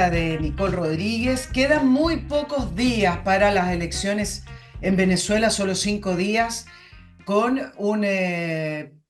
entrevista de Nicole Rodríguez. Quedan muy pocos días para las elecciones en Venezuela, solo 5 días, con un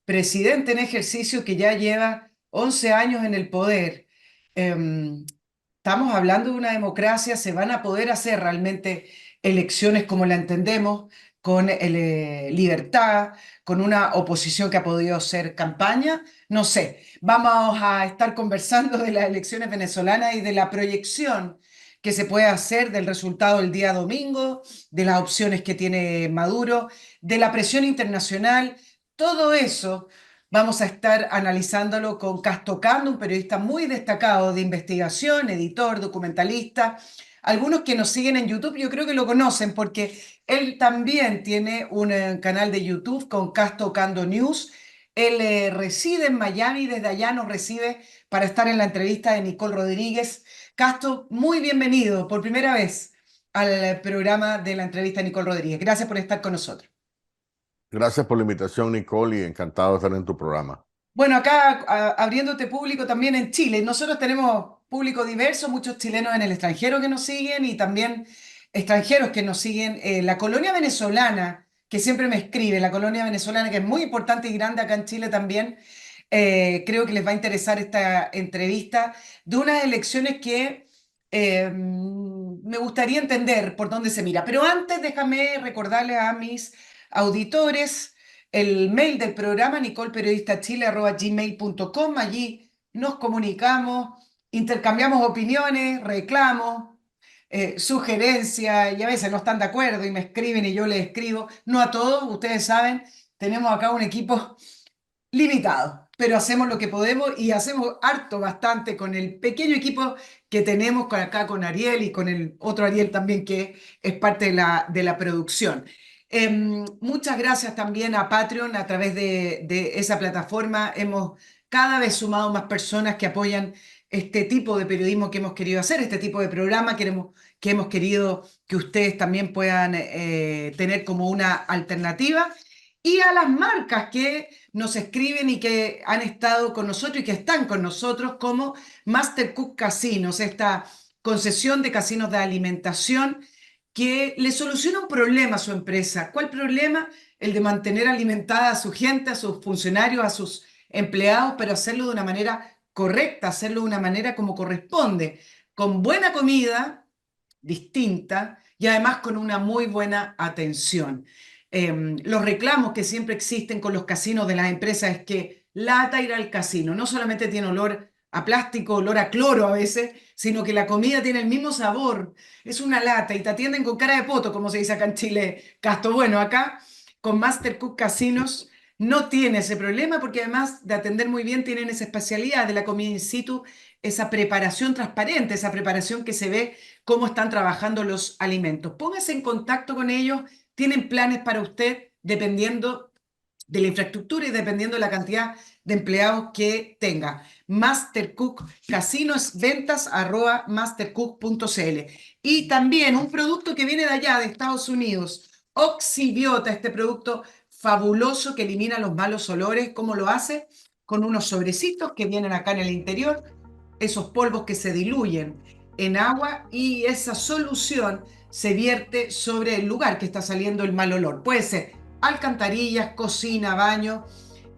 presidente en ejercicio que ya lleva 11 años en el poder. Estamos hablando de una democracia, se van a poder hacer realmente elecciones como la entendemos, con libertad, con una oposición que ha podido hacer campaña. No sé, vamos a estar conversando de las elecciones venezolanas y de la proyección que se puede hacer del resultado el día domingo, de las opciones que tiene Maduro, de la presión internacional. Todo eso vamos a estar analizándolo con Casto Cando, un periodista muy destacado de investigación, editor, documentalista. Algunos que nos siguen en YouTube yo creo que lo conocen porque él también tiene un canal de YouTube con Casto Cando News. Él reside en Miami, desde allá nos recibe para estar en la entrevista de Nicole Rodríguez. Casto, muy bienvenido por primera vez al programa de la entrevista de Nicole Rodríguez. Gracias por estar con nosotros. Gracias por la invitación, Nicole, y encantado de estar en tu programa. Bueno, acá abriéndote público también en Chile. Nosotros tenemos público diverso, muchos chilenos en el extranjero que nos siguen y también extranjeros que nos siguen. La colonia venezolana, que siempre me escribe, la colonia venezolana, que es muy importante y grande acá en Chile también, creo que les va a interesar esta entrevista de unas elecciones que me gustaría entender por dónde se mira. Pero antes déjame recordarle a mis auditores el mail del programa nicolperiodistachile@gmail.com. Allí nos comunicamos, intercambiamos opiniones, reclamos, sugerencias y a veces no están de acuerdo y me escriben y yo les escribo. No a todos, ustedes saben, tenemos acá un equipo limitado, pero hacemos lo que podemos y hacemos harto, bastante con el pequeño equipo que tenemos acá con Ariel y con el otro Ariel también que es parte de la producción. Muchas gracias también a Patreon, a través de esa plataforma hemos cada vez sumado más personas que apoyan este tipo de periodismo que hemos querido hacer, este tipo de programa que hemos querido que ustedes también puedan tener como una alternativa. Y a las marcas que nos escriben y que han estado con nosotros y que están con nosotros, como Master Cook Casinos, esta concesión de casinos de alimentación que le soluciona un problema a su empresa. ¿Cuál problema? El de mantener alimentada a su gente, a sus funcionarios, a sus empleados, pero hacerlo de una manera correcta, hacerlo de una manera como corresponde, con buena comida, distinta y además con una muy buena atención. Los reclamos que siempre existen con los casinos de las empresas es que lata ir al casino. No solamente tiene olor a plástico, olor a cloro a veces, sino que la comida tiene el mismo sabor. Es una lata y te atienden con cara de poto, como se dice acá en Chile, Casto. Bueno, acá con Master Cook Casinos no tiene ese problema porque además de atender muy bien, tienen esa especialidad de la comida in situ, esa preparación transparente, esa preparación que se ve cómo están trabajando los alimentos. Póngase en contacto con ellos, tienen planes para usted dependiendo de la infraestructura y dependiendo de la cantidad de empleados que tenga. Mastercook Casino es ventas@mastercook.cl. Y también un producto que viene de allá, de Estados Unidos, Oxibiota, este producto fabuloso que elimina los malos olores. ¿Cómo lo hace? Con unos sobrecitos que vienen acá en el interior, esos polvos que se diluyen en agua y esa solución se vierte sobre el lugar que está saliendo el mal olor. Puede ser alcantarillas, cocina, baño,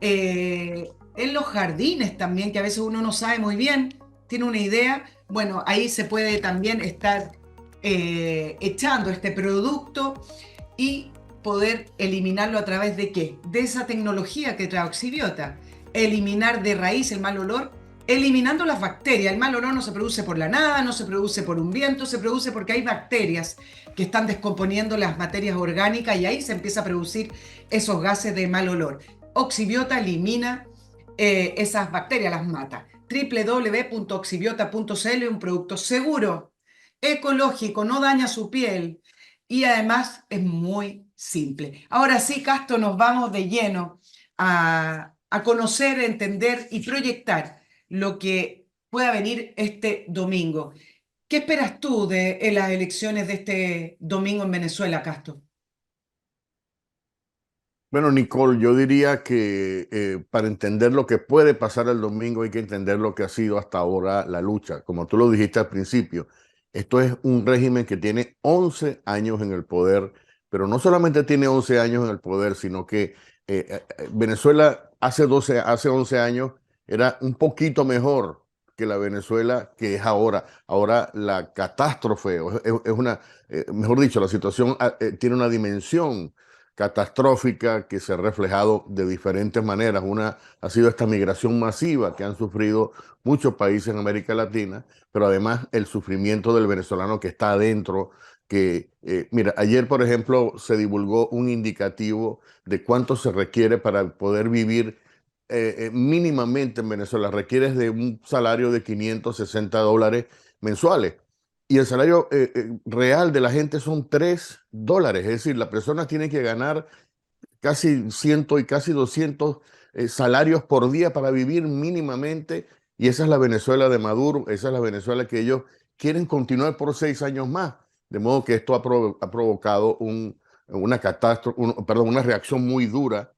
en los jardines también, que a veces uno no sabe muy bien, tiene una idea. Bueno, ahí se puede también estar echando este producto y poder eliminarlo a través de ¿qué? De esa tecnología que trae Oxibiota. Eliminar de raíz el mal olor, eliminando las bacterias. El mal olor no se produce por la nada, no se produce por un viento, se produce porque hay bacterias que están descomponiendo las materias orgánicas y ahí se empieza a producir esos gases de mal olor. Oxibiota elimina esas bacterias, las mata. www.oxibiota.cl, un producto seguro, ecológico, no daña su piel y además es muy simple. Ahora sí, Casto, nos vamos de lleno a conocer, entender y proyectar lo que pueda venir este domingo. ¿Qué esperas tú de las elecciones de este domingo en Venezuela, Casto? Bueno, Nicole, yo diría que para entender lo que puede pasar el domingo hay que entender lo que ha sido hasta ahora la lucha. Como tú lo dijiste al principio, esto es un régimen que tiene 11 años en el poder, pero no solamente tiene 11 años en el poder, sino que Venezuela hace 11 años era un poquito mejor que la Venezuela que es ahora. Ahora la catástrofe, es una, mejor dicho, la situación tiene una dimensión catastrófica que se ha reflejado de diferentes maneras. Una ha sido esta migración masiva que han sufrido muchos países en América Latina, pero además el sufrimiento del venezolano que está adentro, mira, ayer por ejemplo se divulgó un indicativo de cuánto se requiere para poder vivir mínimamente en Venezuela. Requieres de un salario de $560 mensuales. Y el salario real de la gente son $3. Es decir, la persona tiene que ganar casi 100 y casi 200 salarios por día para vivir mínimamente. Y esa es la Venezuela de Maduro, esa es la Venezuela que ellos quieren continuar por 6 años más. De modo que esto ha provocado una catástrofe, perdón, una reacción muy dura,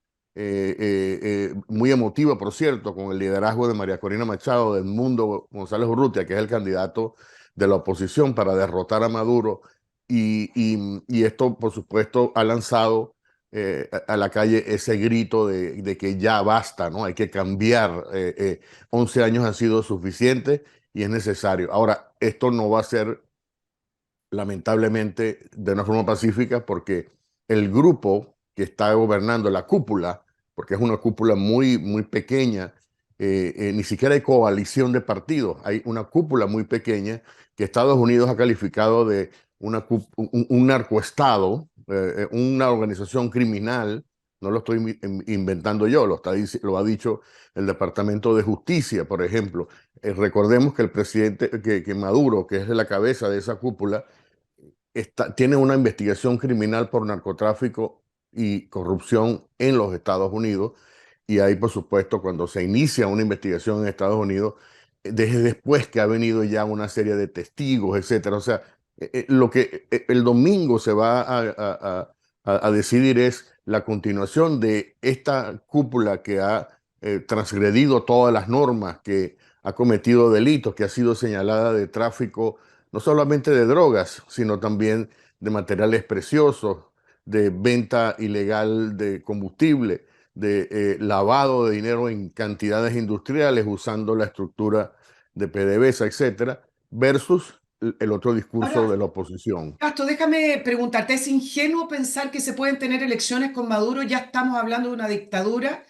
muy emotiva, por cierto, con el liderazgo de María Corina Machado, del Mundo González Urrutia, que es el candidato de la oposición para derrotar a Maduro. Y esto, por supuesto, ha lanzado a la calle ese grito de que ya basta, ¿no? Hay que cambiar. 11 años han sido suficientes y es necesario. Ahora, esto no va a ser lamentablemente de una forma pacífica porque el grupo que está gobernando, la cúpula, porque es una cúpula muy, muy pequeña, ni siquiera hay coalición de partidos, hay una cúpula muy pequeña que Estados Unidos ha calificado de un narcoestado, una organización criminal. No lo estoy inventando yo, lo ha dicho el Departamento de Justicia, por ejemplo. Recordemos que el presidente, que Maduro, que es la cabeza de esa cúpula, tiene una investigación criminal por narcotráfico y corrupción en los Estados Unidos. Y ahí, por supuesto, cuando se inicia una investigación en Estados Unidos, desde después que ha venido ya una serie de testigos, etcétera. O sea, lo que el domingo se va a decidir es la continuación de esta cúpula que ha transgredido todas las normas, que ha cometido delitos, que ha sido señalada de tráfico no solamente de drogas, sino también de materiales preciosos, de venta ilegal de combustible, de lavado de dinero en cantidades industriales usando la estructura de PDVSA, etcétera, versus el otro discurso Ahora, de la oposición. Castro, déjame preguntarte, ¿es ingenuo pensar que se pueden tener elecciones con Maduro? ¿Ya estamos hablando de una dictadura?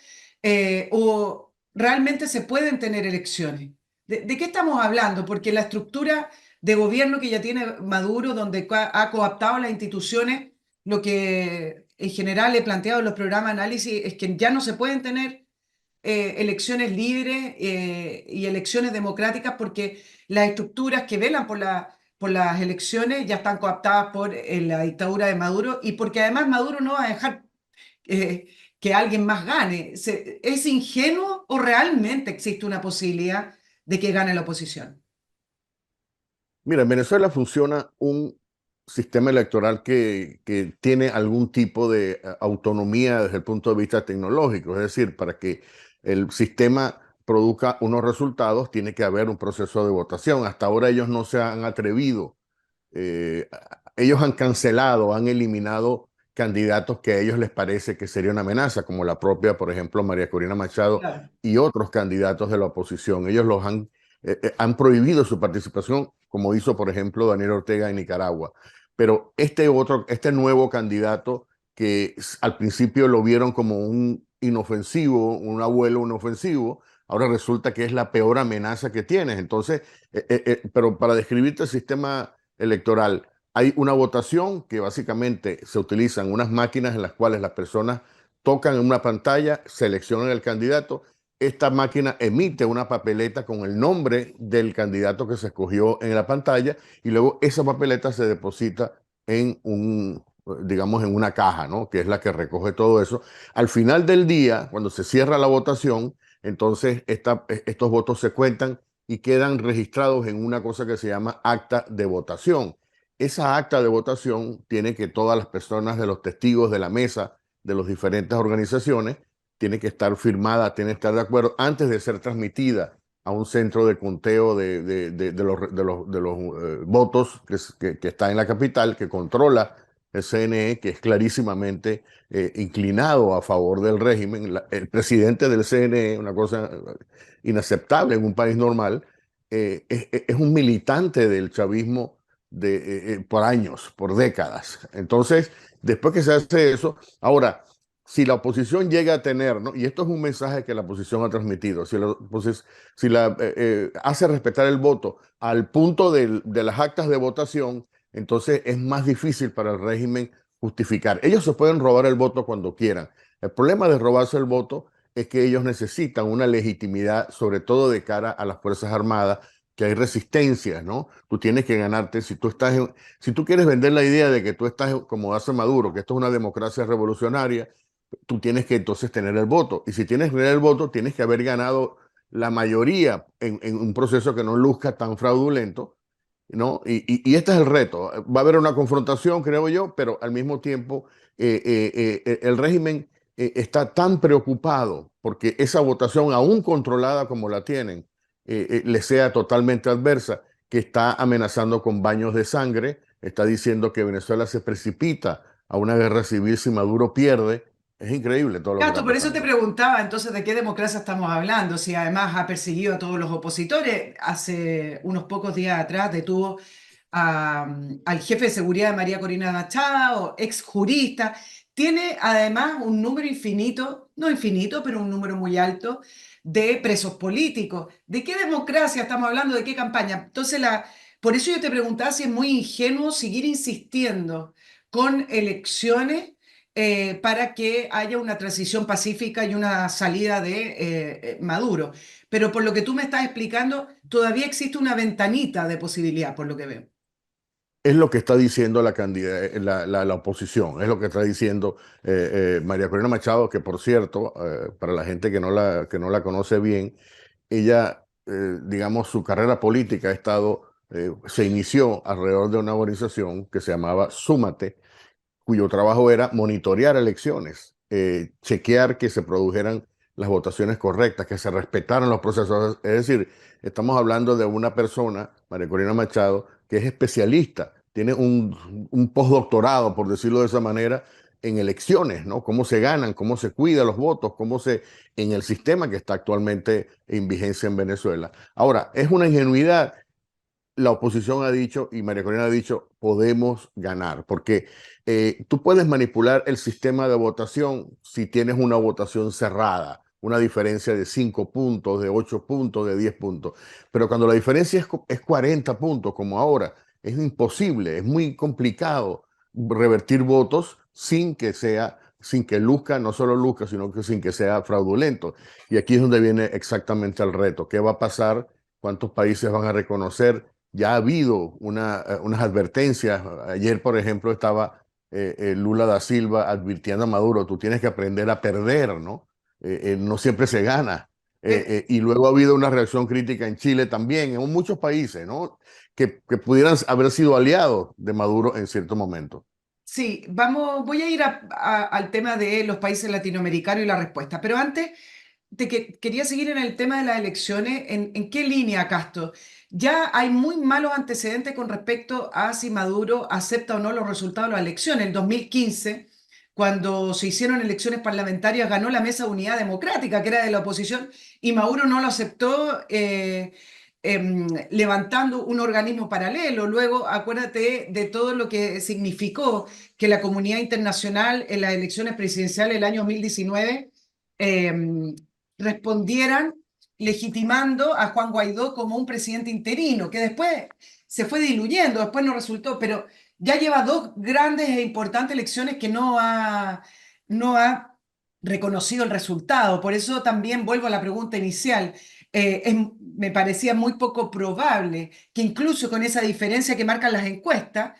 ¿O realmente se pueden tener elecciones? ¿De qué estamos hablando? Porque la estructura de gobierno que ya tiene Maduro, donde ha cooptado las instituciones, lo que en general he planteado en los programas de análisis es que ya no se pueden tener elecciones libres y elecciones democráticas porque las estructuras que velan por las elecciones ya están cooptadas por la dictadura de Maduro y porque además Maduro no va a dejar eh, que alguien más gane. ¿Es ingenuo o realmente existe una posibilidad de que gane la oposición? Mira, en Venezuela funciona un sistema electoral que tiene algún tipo de autonomía desde el punto de vista tecnológico. Es decir, para que el sistema produzca unos resultados, tiene que haber un proceso de votación. Hasta ahora ellos no se han atrevido. eh, Ellos han cancelado, han eliminado candidatos que a ellos les parece que sería una amenaza, como la propia, por ejemplo, María Corina Machado Claro. y otros candidatos de la oposición. Ellos han prohibido su participación, como hizo, por ejemplo, Daniel Ortega en Nicaragua. Pero este nuevo candidato, que al principio lo vieron como un inofensivo, un abuelo inofensivo, ahora resulta que es la peor amenaza que tienes. Entonces, pero para describirte el sistema electoral, hay una votación que básicamente se utilizan unas máquinas en las cuales las personas tocan en una pantalla, seleccionan el candidato. Esta máquina emite una papeleta con el nombre del candidato que se escogió en la pantalla y luego esa papeleta se deposita en digamos, en una caja, ¿no? Que es la que recoge todo eso. Al final del día, cuando se cierra la votación, entonces estos votos se cuentan y quedan registrados en una cosa que se llama acta de votación. Esa acta de votación tiene que todas las personas de los testigos de la mesa de las diferentes organizaciones tiene que estar firmada, tiene que estar de acuerdo antes de ser transmitida a un centro de conteo de los votos que está en la capital, que controla el CNE, que es clarísimamente inclinado a favor del régimen. El presidente del CNE, una cosa inaceptable en un país normal, es un militante del chavismo por años, por décadas. Entonces, después que se hace eso, ahora, si la oposición llega a tener, ¿no? Y esto es un mensaje que la oposición ha transmitido, si hace respetar el voto al punto de las actas de votación, entonces es más difícil para el régimen justificar. Ellos se pueden robar el voto cuando quieran. El problema de robarse el voto es que ellos necesitan una legitimidad, sobre todo de cara a las Fuerzas Armadas, que hay resistencias, ¿no? Tú tienes que ganarte, si tú quieres vender la idea de que tú estás como hace Maduro, que esto es una democracia revolucionaria, tú tienes que entonces tener el voto. Y si tienes que tener el voto, tienes que haber ganado la mayoría en un proceso que no luzca tan fraudulento, ¿no? Y este es el reto. Va a haber una confrontación, creo yo, pero al mismo tiempo el régimen está tan preocupado porque esa votación, aún controlada como la tienen, le sea totalmente adversa, que está amenazando con baños de sangre, está diciendo que Venezuela se precipita a una guerra civil si Maduro pierde. Es increíble todo lo que Gato, está por eso te pasando. preguntaba entonces de qué democracia estamos hablando, si además ha perseguido a todos los opositores. Hace unos pocos días atrás detuvo al jefe de seguridad de María Corina Machado, ex jurista. Tiene además un número infinito, no infinito, pero un número muy alto de presos políticos. ¿De qué democracia estamos hablando? ¿De qué campaña? Entonces, por eso yo te preguntaba si es muy ingenuo seguir insistiendo con elecciones para que haya una transición pacífica y una salida de Maduro. Pero por lo que tú me estás explicando, todavía existe una ventanita de posibilidad, por lo que veo. Es lo que está diciendo la oposición, es lo que está diciendo María Corina Machado, que por cierto, para la gente que no la conoce bien, ella, digamos, su carrera política se inició alrededor de una organización que se llamaba Súmate, cuyo trabajo era monitorear elecciones, chequear que se produjeran las votaciones correctas, que se respetaran los procesos. Es decir, estamos hablando de una persona, María Corina Machado, que es especialista, tiene un postdoctorado, por decirlo de esa manera, en elecciones, ¿no? Cómo se ganan, cómo se cuidan los votos, en el sistema que está actualmente en vigencia en Venezuela. Ahora, es una ingenuidad. La oposición ha dicho y María Corina ha dicho, podemos ganar, porque tú puedes manipular el sistema de votación si tienes una votación cerrada, una diferencia de 5 puntos, de 8 puntos, de 10 puntos. Pero cuando la diferencia es 40 puntos, como ahora, es imposible, es muy complicado revertir votos sin que luzca, no solo luzca, sino que sin que sea fraudulento. Y aquí es donde viene exactamente el reto. ¿Qué va a pasar? ¿Cuántos países van a reconocer? Ya ha habido unas advertencias. Ayer, por ejemplo, estaba Lula da Silva advirtiendo a Maduro, tú tienes que aprender a perder, ¿no? No siempre se gana. Eh, Y luego ha habido una reacción crítica en Chile también, en muchos países, ¿no? Que pudieran haber sido aliados de Maduro en cierto momento. sí, voy a ir al tema de los países latinoamericanos y la respuesta, pero antes quería seguir en el tema de las elecciones. ¿En qué línea, Castro? Ya hay muy malos antecedentes con respecto a si Maduro acepta o no los resultados de las elecciones. En 2015, cuando se hicieron elecciones parlamentarias, ganó la Mesa de Unidad Democrática, que era de la oposición, y Maduro no lo aceptó. Levantando un organismo paralelo. Luego, acuérdate de todo lo que significó que la comunidad internacional en las elecciones presidenciales del año 2019 eh, respondieran legitimando a Juan Guaidó como un presidente interino, que después se fue diluyendo, después no resultó, pero ya lleva dos grandes e importantes elecciones que no ha reconocido el resultado. Por eso también vuelvo a la pregunta inicial. Me parecía muy poco probable que incluso con esa diferencia que marcan las encuestas,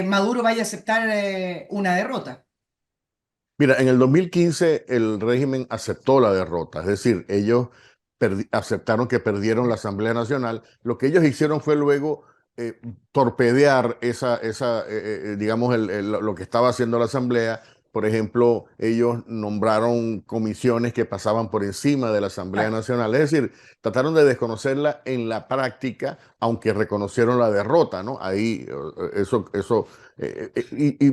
Maduro vaya a aceptar una derrota. Mira, en el 2015 el régimen aceptó la derrota, es decir, ellos aceptaron que perdieron la Asamblea Nacional. Lo que ellos hicieron fue luego torpedear digamos, lo que estaba haciendo la Asamblea, Por ejemplo, ellos nombraron comisiones que pasaban por encima de la Asamblea Exacto. Nacional. Es decir, trataron de desconocerla en la práctica, aunque reconocieron la derrota, ¿no? Ahí,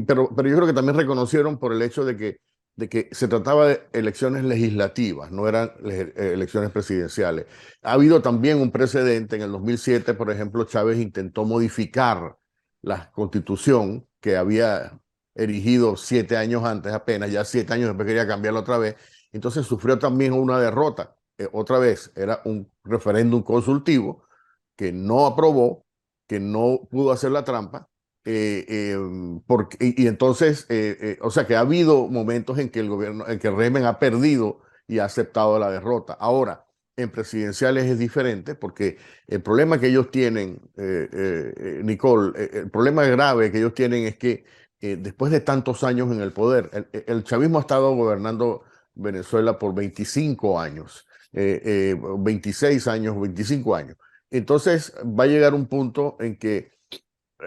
pero yo creo que también reconocieron por el hecho de que se trataba de elecciones legislativas, no eran elecciones presidenciales. Ha habido también un precedente. En el 2007, por ejemplo, Chávez intentó modificar la constitución que había erigido 7 años antes apenas, ya 7 años después quería cambiarlo otra vez, entonces sufrió también una derrota. Otra vez, era un referéndum consultivo que no aprobó, que no pudo hacer la trampa, y entonces, o sea que ha habido momentos en que el gobierno, en que el régimen ha perdido y ha aceptado la derrota. Ahora, en presidenciales es diferente porque el problema que ellos tienen, Nicole, el problema grave que ellos tienen es que después de tantos años en el poder, el chavismo ha estado gobernando Venezuela por 25 años, 26 años, 25 años. Entonces va a llegar un punto en que,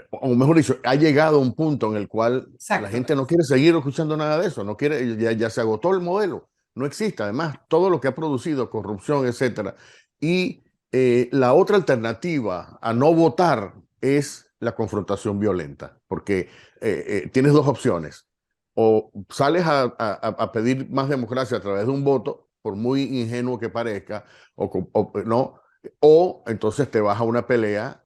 o mejor dicho, ha llegado un punto en el cual la Exacto. gente no quiere seguir escuchando nada de eso, no quiere, ya se agotó el modelo, no existe. Además, todo lo que ha producido, corrupción, etcétera. Y la otra alternativa a no votar es la confrontación violenta, porque tienes dos opciones. O sales a pedir más democracia a través de un voto, por muy ingenuo que parezca, no, o entonces te vas a una pelea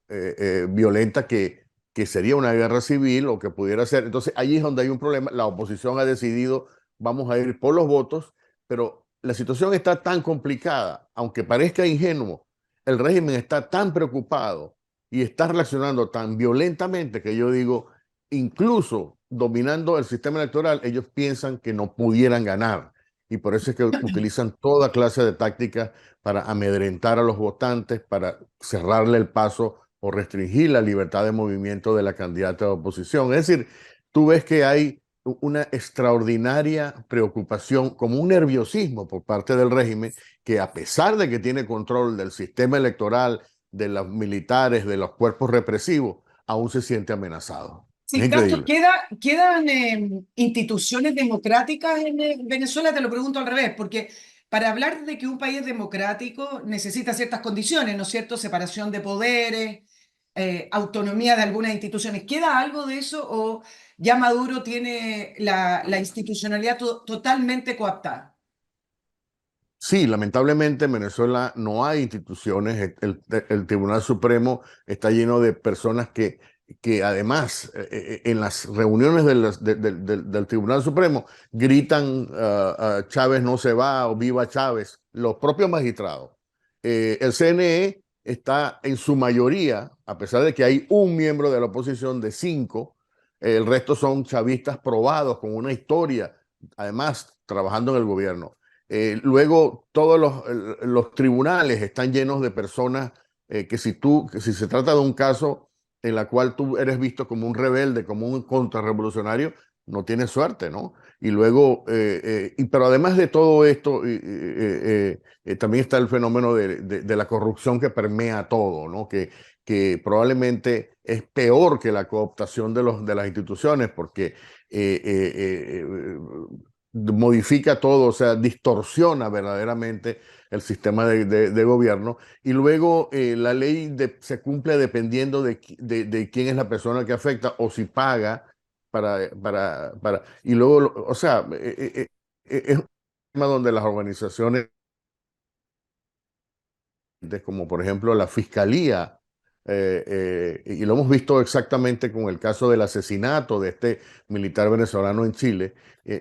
violenta que sería una guerra civil o que pudiera ser. Entonces, allí es donde hay un problema. La oposición ha decidido, vamos a ir por los votos, pero la situación está tan complicada, aunque parezca ingenuo, el régimen está tan preocupado y está reaccionando tan violentamente que yo digo, incluso dominando el sistema electoral, ellos piensan que no pudieran ganar. Y por eso es que utilizan toda clase de tácticas para amedrentar a los votantes, para cerrarle el paso o restringir la libertad de movimiento de la candidata de oposición. Es decir, tú ves que hay una extraordinaria preocupación, como un nerviosismo por parte del régimen, que a pesar de que tiene control del sistema electoral, de los militares, de los cuerpos represivos, aún se siente amenazado. Es Sí, Castro, increíble. ¿quedan instituciones democráticas en Venezuela? Te lo pregunto al revés, porque para hablar de que un país es democrático necesita ciertas condiciones, ¿no es cierto? Separación de poderes, autonomía de algunas instituciones. ¿Queda algo de eso o ya Maduro tiene la institucionalidad totalmente coaptada? Sí, lamentablemente en Venezuela no hay instituciones. El Tribunal Supremo está lleno de personas que además en las reuniones del Tribunal Supremo gritan Chávez no se va o viva Chávez, los propios magistrados. El CNE está en su mayoría, a pesar de que hay un miembro de la oposición de 5, el resto son chavistas probados con una historia, además trabajando en el gobierno. Luego, todos los tribunales están llenos de personas que si se trata de un caso en la cual tú eres visto como un rebelde, como un contrarrevolucionario, no tienes suerte, ¿no? Y luego, pero además de todo esto, también está el fenómeno de la corrupción que permea todo, ¿no? Que probablemente es peor que la cooptación de las instituciones, porque modifica todo, o sea, distorsiona verdaderamente el sistema de gobierno. Y luego la ley se cumple dependiendo de quién es la persona que afecta o si paga y luego, o sea, es un tema donde las organizaciones como por ejemplo la Fiscalía, y lo hemos visto exactamente con el caso del asesinato de este militar venezolano en Chile.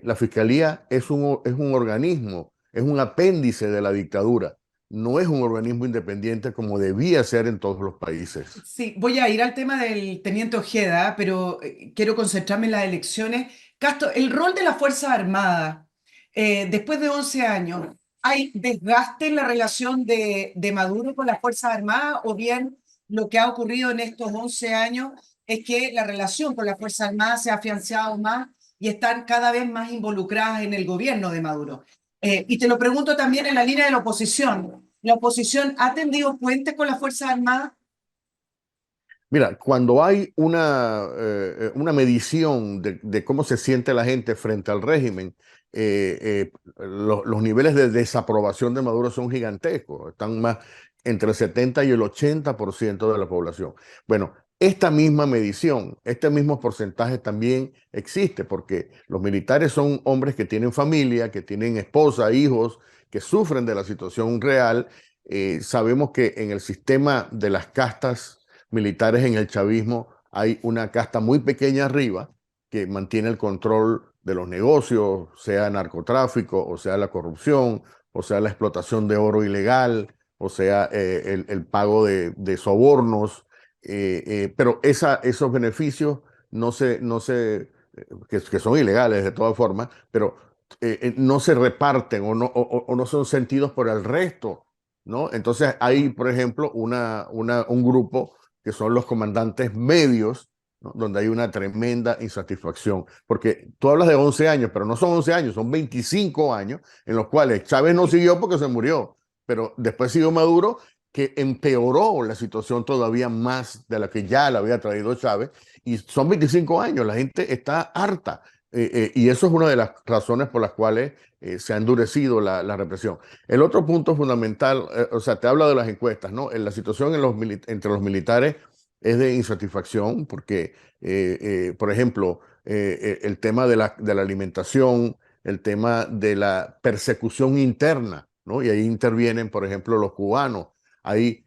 La Fiscalía es un organismo, es un apéndice de la dictadura, no es un organismo independiente como debía ser en todos los países. Sí, voy a ir al tema del teniente Ojeda, pero quiero concentrarme en las elecciones. Castro, el rol de las Fuerzas Armadas, después de 11 años, ¿hay desgaste en la relación de Maduro con las Fuerzas Armadas o bien lo que ha ocurrido en estos 11 años es que la relación con las Fuerzas Armadas se ha afianzado más y están cada vez más involucradas en el gobierno de Maduro? Y te lo pregunto también en la línea de la oposición. ¿La oposición ha tendido puentes con las Fuerzas Armadas? Mira, cuando hay una medición de cómo se siente la gente frente al régimen, los niveles de desaprobación de Maduro son gigantescos, están más entre el 70 y el 80% de la población. Bueno, esta misma medición, este mismo porcentaje también existe porque los militares son hombres que tienen familia, que tienen esposa, hijos, que sufren de la situación real. Sabemos que en el sistema de las castas militares en el chavismo hay una casta muy pequeña arriba que mantiene el control de los negocios, sea narcotráfico, o sea la corrupción, o sea la explotación de oro ilegal, o sea el pago de sobornos, pero esos beneficios que son ilegales de todas formas, pero no se reparten o no son sentidos por el resto, ¿no? Entonces hay, por ejemplo, un grupo que son los comandantes medios, ¿no? Donde hay una tremenda insatisfacción. Porque tú hablas de 11 años, pero no son 11 años, son 25 años en los cuales Chávez no siguió porque se murió, pero después siguió Maduro, que empeoró la situación todavía más de la que ya la había traído Chávez. Y son 25 años, la gente está harta. Y eso es una de las razones por las cuales se ha endurecido la represión. El otro punto fundamental, o sea, te habla de las encuestas, ¿no? En la situación entre los militares es de insatisfacción porque, por ejemplo, el tema de la alimentación, el tema de la persecución interna, ¿no? Y ahí intervienen, por ejemplo, los cubanos. Hay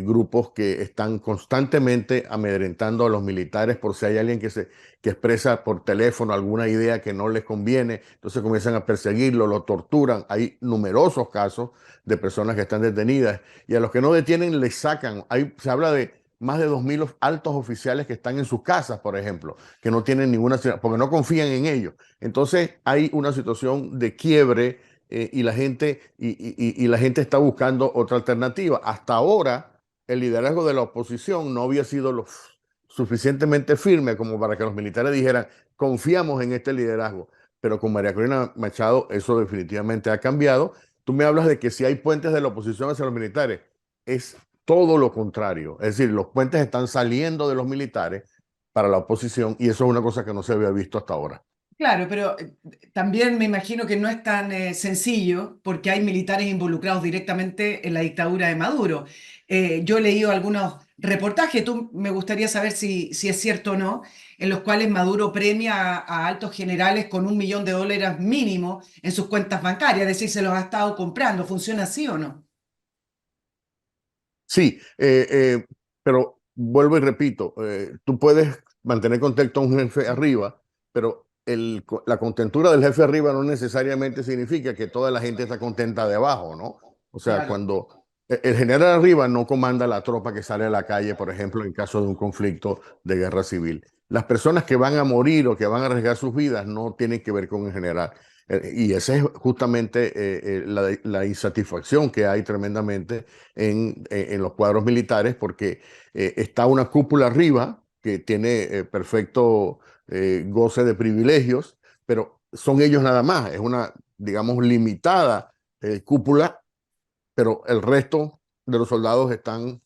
grupos que están constantemente amedrentando a los militares por si hay alguien que expresa por teléfono alguna idea que no les conviene, entonces comienzan a perseguirlo, lo torturan. Hay numerosos casos de personas que están detenidas y a los que no detienen les sacan. Se habla de más de 2.000 altos oficiales que están en sus casas, por ejemplo, que no tienen ninguna, porque no confían en ellos. Entonces hay una situación de quiebre y la gente está buscando otra alternativa. Hasta ahora, el liderazgo de la oposición no había sido lo suficientemente firme como para que los militares dijeran, confiamos en este liderazgo. Pero con María Corina Machado eso definitivamente ha cambiado. Tú me hablas de que si hay puentes de la oposición hacia los militares, es todo lo contrario. Es decir, los puentes están saliendo de los militares para la oposición y eso es una cosa que no se había visto hasta ahora. Claro, pero también me imagino que no es tan sencillo porque hay militares involucrados directamente en la dictadura de Maduro. Yo he leído algunos reportajes, tú me gustaría saber si es cierto o no, en los cuales Maduro premia a altos generales con $1 millón mínimo en sus cuentas bancarias, es decir, se los ha estado comprando. ¿Funciona así o no? Sí, pero vuelvo y repito, tú puedes mantener contacto a un jefe arriba, pero la contentura del jefe arriba no necesariamente significa que toda la gente está contenta de abajo, ¿no? O sea, Claro. cuando el general arriba no comanda la tropa que sale a la calle, por ejemplo, en caso de un conflicto de guerra civil. Las personas que van a morir o que van a arriesgar sus vidas no tienen que ver con el general. Y esa es justamente la insatisfacción que hay tremendamente en los cuadros militares, porque está una cúpula arriba que tiene perfecto goce de privilegios, pero son ellos nada más, es una, digamos, limitada cúpula, pero el resto de los soldados están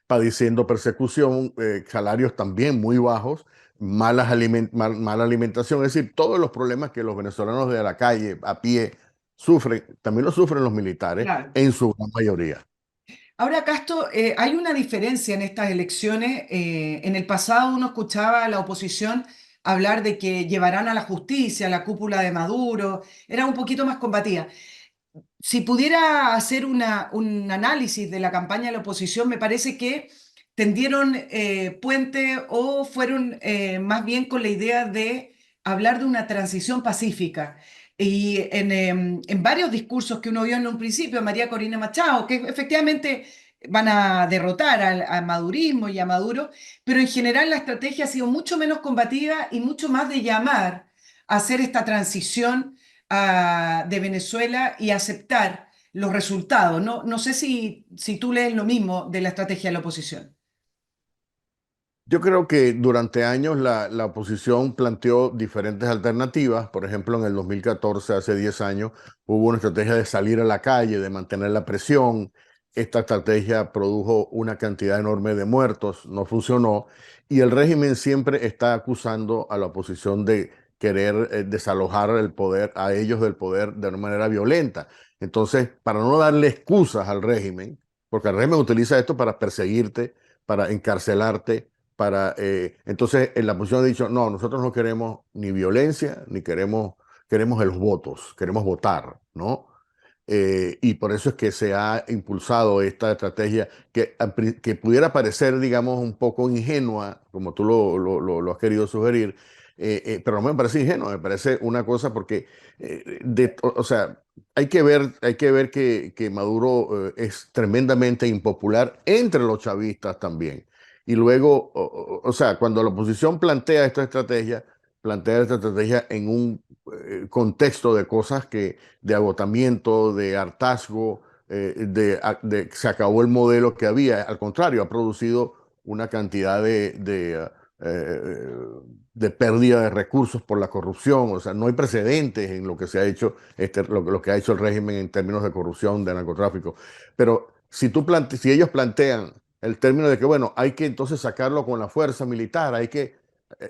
padeciendo persecución, salarios también muy bajos, mala alimentación, es decir, todos los problemas que los venezolanos de la calle, a pie, sufren, también lo sufren los militares Claro. en su gran mayoría. Ahora, Castro, hay una diferencia en estas elecciones. En el pasado uno escuchaba a la oposición hablar de que llevarán a la justicia, a la cúpula de Maduro, era un poquito más combativa. Si pudiera hacer un análisis de la campaña de la oposición, me parece que tendieron puente o fueron más bien con la idea de hablar de una transición pacífica. Y en varios discursos que uno vio en un principio, María Corina Machado, que efectivamente van a derrotar al madurismo y a Maduro, pero en general la estrategia ha sido mucho menos combativa y mucho más de llamar a hacer esta transición de Venezuela y aceptar los resultados. No, no sé si tú lees lo mismo de la estrategia de la oposición. Yo creo que durante años la oposición planteó diferentes alternativas. Por ejemplo, en el 2014, hace 10 años, hubo una estrategia de salir a la calle, de mantener la presión. esta estrategia produjo una cantidad enorme de muertos, no funcionó, y el régimen siempre está acusando a la oposición de querer desalojar el poder, a ellos del poder de una manera violenta. Entonces, para no darle excusas al régimen, porque el régimen utiliza esto para perseguirte, para encarcelarte, entonces en la oposición ha dicho, no, nosotros no queremos ni violencia, ni queremos los votos, queremos votar, ¿no? Y por eso es que se ha impulsado esta estrategia que pudiera parecer, digamos, un poco ingenua, como tú lo has querido sugerir, pero no me parece ingenua, me parece una cosa porque, o sea, hay que ver que Maduro es tremendamente impopular entre los chavistas también. Y luego, o sea, cuando la oposición plantea esta estrategia en un contexto de cosas de agotamiento, de hartazgo, se acabó el modelo que había. Al contrario, ha producido una cantidad eh, de pérdida de recursos por la corrupción. O sea, no hay precedentes en lo que se ha hecho, lo que ha hecho el régimen en términos de corrupción, de narcotráfico. Pero si ellos plantean el término de que, bueno, hay que entonces sacarlo con la fuerza militar,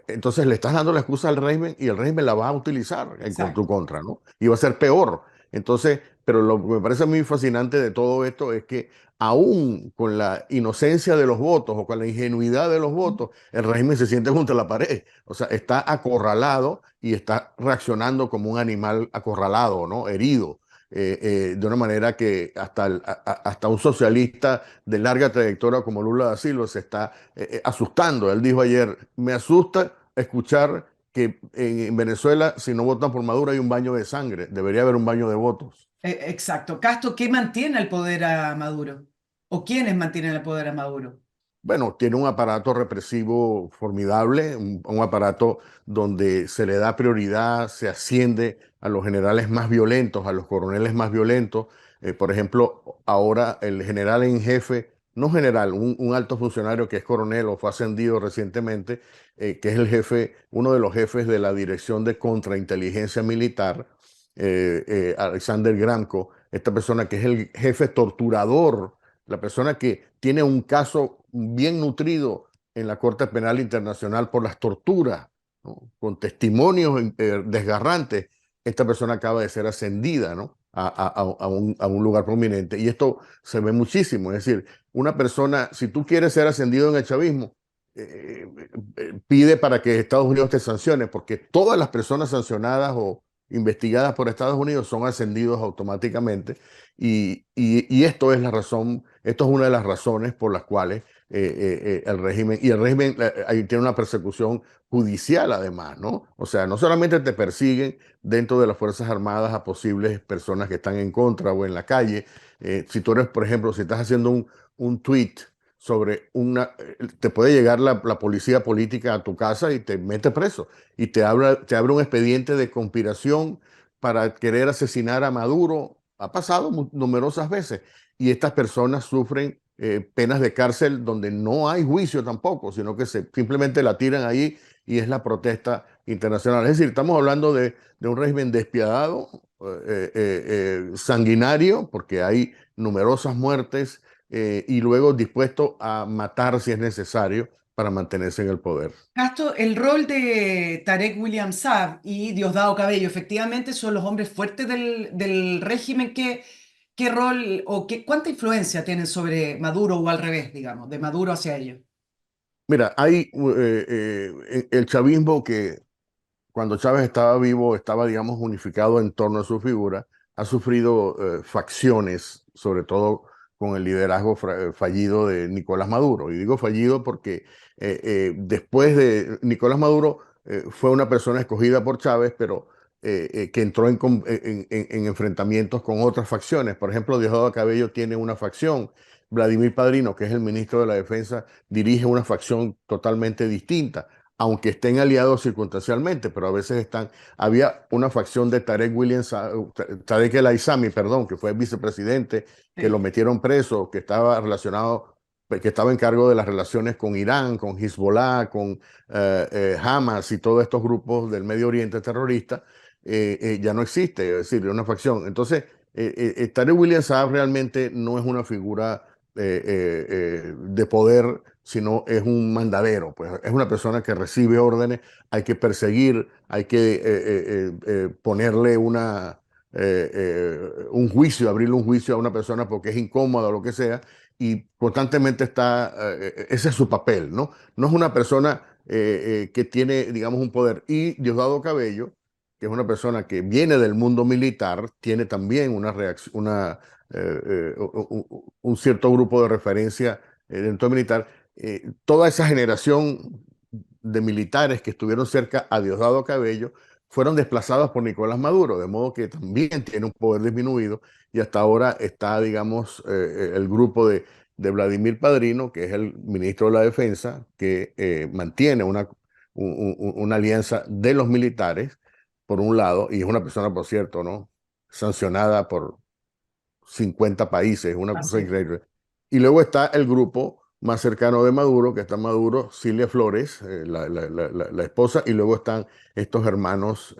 entonces le estás dando la excusa al régimen y el régimen la va a utilizar en tu Exacto. contra, ¿no? Y va a ser peor. Entonces, pero lo que me parece muy fascinante de todo esto es que aún con la inocencia de los votos o con la ingenuidad de los votos, el régimen se siente junto a la pared. O sea, está acorralado y está reaccionando como un animal acorralado, ¿no? Herido. De una manera que hasta un socialista de larga trayectoria como Lula da Silva se está asustando. Él dijo ayer, me asusta escuchar que en Venezuela, si no votan por Maduro, hay un baño de sangre. Debería haber un baño de votos. Exacto. Castro, ¿qué mantiene el poder a Maduro? ¿O quiénes mantienen el poder a Maduro? Bueno, tiene un aparato represivo formidable, un aparato donde se le da prioridad, se asciende a los generales más violentos, a los coroneles más violentos. Por ejemplo, ahora el general en jefe, no general, un alto funcionario que es coronel o fue ascendido recientemente, que es el jefe, uno de los jefes de la Dirección de Contrainteligencia Militar, Alexander Gramko, esta persona que es el jefe torturador, la persona que tiene un caso bien nutrido en la Corte Penal Internacional por las torturas, ¿no? Con testimonios desgarrantes, esta persona acaba de ser ascendida, ¿no? a un lugar prominente. Y esto se ve muchísimo. Es decir, una persona, si tú quieres ser ascendido en el chavismo, eh, pide para que Estados Unidos te sancione, porque todas las personas sancionadas o investigadas por Estados Unidos son ascendidos automáticamente. Y esto es la razón, esto es una de las razones por las cuales el régimen ahí tiene una persecución judicial además, ¿no? O sea, no solamente te persiguen dentro de las Fuerzas Armadas a posibles personas que están en contra o en la calle. Si tú eres, por ejemplo, si estás haciendo un tweet sobre te puede llegar la policía política a tu casa y te mete preso y te abre un expediente de conspiración para querer asesinar a Maduro. Ha pasado numerosas veces y estas personas sufren penas de cárcel donde no hay juicio tampoco, sino que simplemente la tiran ahí y es la protesta internacional. Es decir, estamos hablando de un régimen despiadado, sanguinario, porque hay numerosas muertes y luego dispuesto a matar si es necesario para mantenerse en el poder. Castro, el rol de Tarek William Saab y Diosdado Cabello, efectivamente son los hombres fuertes del régimen. ¿Qué rol o cuánta influencia tienen sobre Maduro o al revés, digamos, de Maduro hacia ellos? Mira, hay el chavismo que cuando Chávez estaba vivo, estaba, digamos, unificado en torno a su figura, ha sufrido facciones, sobre todo con el liderazgo fallido de Nicolás Maduro. Y digo fallido porque después de Nicolás Maduro fue una persona escogida por Chávez, pero que entró en enfrentamientos con otras facciones. Por ejemplo, Diosdado Cabello tiene una facción. Vladimir Padrino, que es el ministro de la Defensa, dirige una facción totalmente distinta aunque estén aliados circunstancialmente, pero a veces había una facción de Tarek El Aissami, perdón, que fue vicepresidente, que lo Sí. metieron preso, que estaba relacionado, que estaba en cargo de las relaciones con Irán, con Hezbollah, con Hamas y todos estos grupos del Medio Oriente terrorista, ya no existe, es decir, una facción. Entonces, Tarek William Saab realmente no es una figura de poder, sino es un mandadero, pues es una persona que recibe órdenes, hay que perseguir, hay que ponerle un juicio, abrirle un juicio a una persona porque es incómoda o lo que sea, y constantemente está, ese es su papel, ¿no? No es una persona que tiene, digamos, un poder. Y Diosdado Cabello, que es una persona que viene del mundo militar, tiene también una reacción, un cierto grupo de referencia dentro del militar. Toda esa generación de militares que estuvieron cerca a Diosdado Cabello fueron desplazados por Nicolás Maduro, de modo que también tiene un poder disminuido y hasta ahora está, digamos, el grupo de Vladimir Padrino, que es el ministro de la Defensa, que mantiene una alianza de los militares, por un lado, y es una persona, por cierto, ¿no? Sancionada por 50 países, una Así cosa es. increíble. Y luego está el grupo más cercano de Maduro, que está Maduro, Cilia Flores, la esposa, y luego están estos hermanos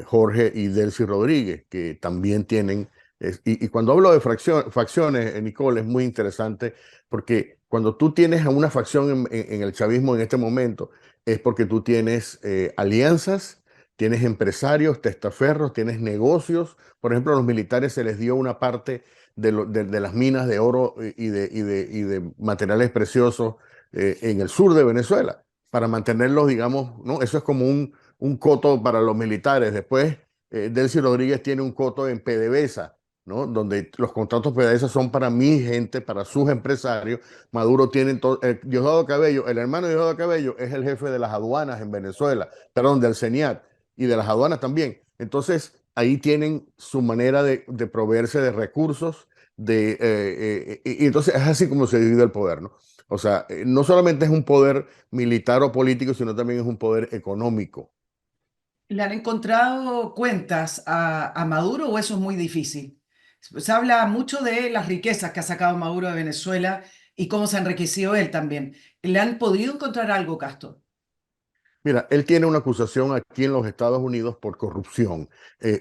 Jorge y Delcy Rodríguez, que también tienen... y cuando hablo de facciones, Nicole, es muy interesante porque cuando tú tienes a una facción en el chavismo en este momento, es porque tú tienes alianzas, tienes empresarios, testaferros, tienes negocios. Por ejemplo, a los militares se les dio una parte de las minas de oro y de materiales preciosos en el sur de Venezuela, para mantenerlos, digamos, ¿no? Eso es como un coto para los militares. Después, Delcy Rodríguez tiene un coto en PDVSA, ¿no? Donde los contratos PDVSA son para mi gente, para sus empresarios. Maduro tiene, Diosdado Cabello, el hermano de Diosdado Cabello es el jefe de las aduanas en Venezuela, perdón, del CENIAT y de las aduanas también. Entonces, ahí tienen su manera de proveerse de recursos, y entonces es así como se divide el poder, ¿no? O sea, no solamente es un poder militar o político, sino también es un poder económico. ¿Le han encontrado cuentas a Maduro o eso es muy difícil? Se habla mucho de las riquezas que ha sacado Maduro de Venezuela y cómo se ha enriquecido él también. ¿Le han podido encontrar algo, Castro? Mira, él tiene una acusación aquí en los Estados Unidos por corrupción.